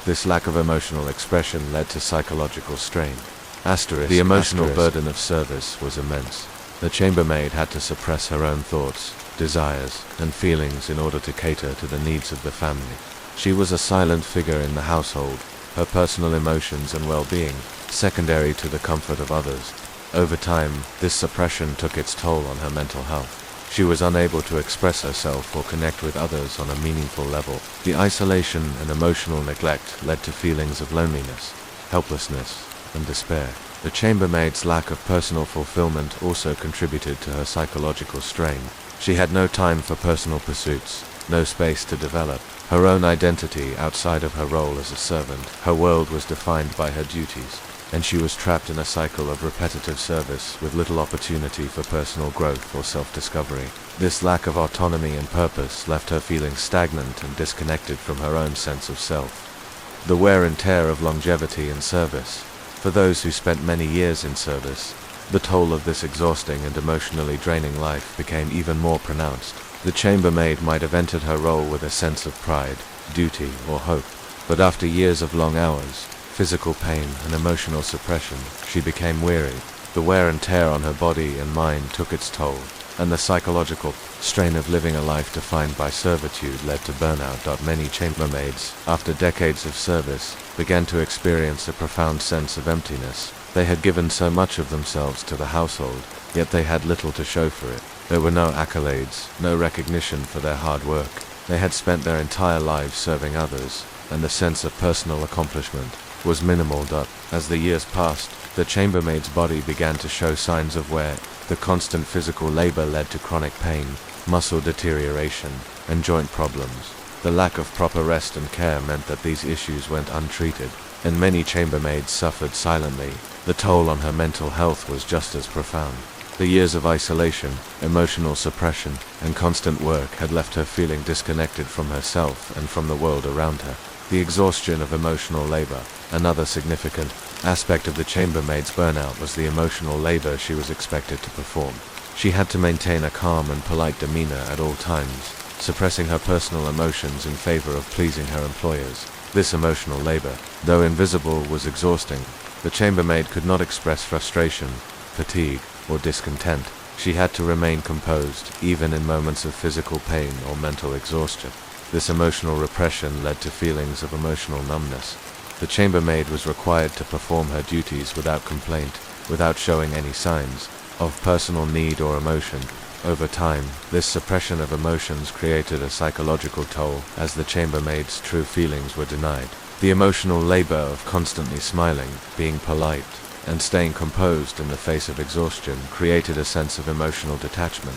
This lack of emotional expression led to psychological strain. The emotional burden of service was immense. The chambermaid had to suppress her own thoughts, desires, and feelings in order to cater to the needs of the family. She was a silent figure in the household, her personal emotions and well-being secondary to the comfort of others. Over time, this suppression took its toll on her mental health. She was unable to express herself or connect with others on a meaningful level. The isolation and emotional neglect led to feelings of loneliness, helplessness, and despair. The chambermaid's lack of personal fulfillment also contributed to her psychological strain. She had no time for personal pursuits, no space to develop her own identity outside of her role as a servant. Her world was defined by her duties, and she was trapped in a cycle of repetitive service with little opportunity for personal growth or self-discovery. This lack of autonomy and purpose left her feeling stagnant and disconnected from her own sense of self. The wear and tear of longevity in service. For those who spent many years in service, the toll of this exhausting and emotionally draining life became even more pronounced. The chambermaid might have entered her role with a sense of pride, duty, or hope, But after years of long hours, physical pain and emotional suppression, she became weary. The wear and tear on her body and mind took its toll, and the psychological strain of living a life defined by servitude led to burnout. Many chambermaids, after decades of service, began to experience a profound sense of emptiness. They had given so much of themselves to the household, yet they had little to show for it. There were no accolades, no recognition for their hard work. They had spent their entire lives serving others, and the sense of personal accomplishment was minimal. As the years passed, the chambermaid's body began to show signs of wear. The constant physical labor led to chronic pain, muscle deterioration, and joint problems. The lack of proper rest and care meant that these issues went untreated, and many chambermaids suffered silently. The toll on her mental health was just as profound. The years of isolation, emotional suppression, and constant work had left her feeling disconnected from herself and from the world around her. The exhaustion of emotional labor. Another significant aspect of the chambermaid's burnout was the emotional labor she was expected to perform. She had to maintain a calm and polite demeanor at all times, suppressing her personal emotions in favor of pleasing her employers. This emotional labor, though invisible, was exhausting. The chambermaid could not express frustration, fatigue, or discontent. She had to remain composed, even in moments of physical pain or mental exhaustion. This emotional repression led to feelings of emotional numbness. The chambermaid was required to perform her duties without complaint, without showing any signs of personal need or emotion. Over time, this suppression of emotions created a psychological toll, as the chambermaid's true feelings were denied. The emotional labor of constantly smiling, being polite, and staying composed in the face of exhaustion created a sense of emotional detachment,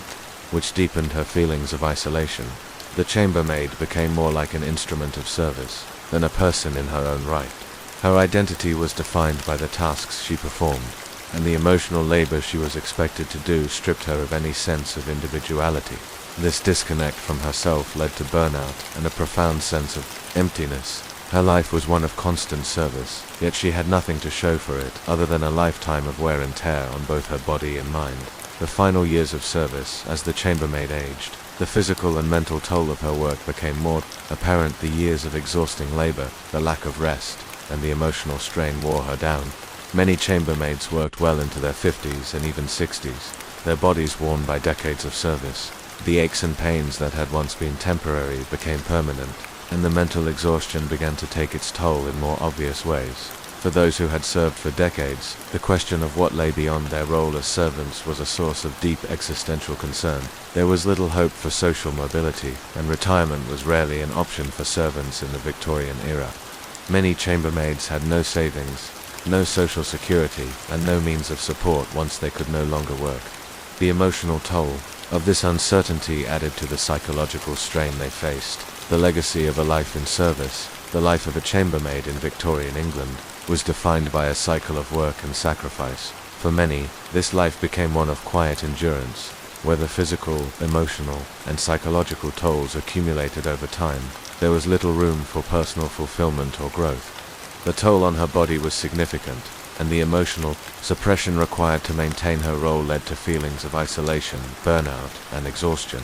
which deepened her feelings of isolation. The chambermaid became more like an instrument of service than a person in her own right. Her identity was defined by the tasks she performed, and the emotional labor she was expected to do stripped her of any sense of individuality. This disconnect from herself led to burnout and a profound sense of emptiness. Her life was one of constant service, yet she had nothing to show for it other than a lifetime of wear and tear on both her body and mind. The final years of service, as the chambermaid aged, the physical and mental toll of her work became more apparent. The years of exhausting labor, the lack of rest, and the emotional strain wore her down. Many chambermaids worked well into their 50s and even 60s, their bodies worn by decades of service. The aches and pains that had once been temporary became permanent, and the mental exhaustion began to take its toll in more obvious ways. For those who had served for decades, the question of what lay beyond their role as servants was a source of deep existential concern. There was little hope for social mobility, and retirement was rarely an option for servants in the Victorian era. Many chambermaids had no savings, no social security, and no means of support once they could no longer work. The emotional toll of this uncertainty added to the psychological strain they faced. The legacy of a life in service, the life of a chambermaid in Victorian England, was defined by a cycle of work and sacrifice. For many, this life became one of quiet endurance, where the physical, emotional, and psychological tolls accumulated over time. There was little room for personal fulfillment or growth. The toll on her body was significant, and the emotional suppression required to maintain her role led to feelings of isolation, burnout, and exhaustion.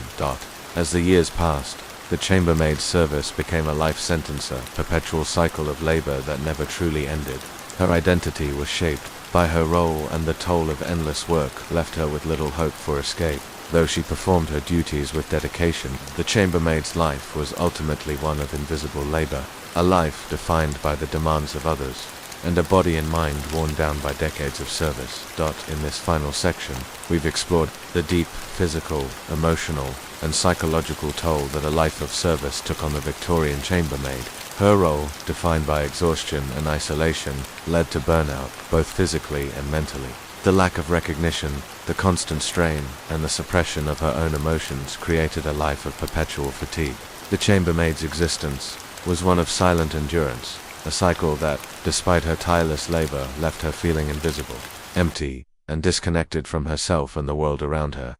As the years passed, the chambermaid's service became a life sentence, a perpetual cycle of labor that never truly ended. Her identity was shaped by her role, and the toll of endless work left her with little hope for escape. Though she performed her duties with dedication, the chambermaid's life was ultimately one of invisible labor, a life defined by the demands of others, and a body and mind worn down by decades of service. In this final section, we've explored the deep physical, emotional, and psychological toll that a life of service took on the Victorian chambermaid. Her role, defined by exhaustion and isolation, led to burnout, both physically and mentally. The lack of recognition, the constant strain, and the suppression of her own emotions created a life of perpetual fatigue. The chambermaid's existence was one of silent endurance, a cycle that, despite her tireless labor, left her feeling invisible, empty, and disconnected from herself and the world around her.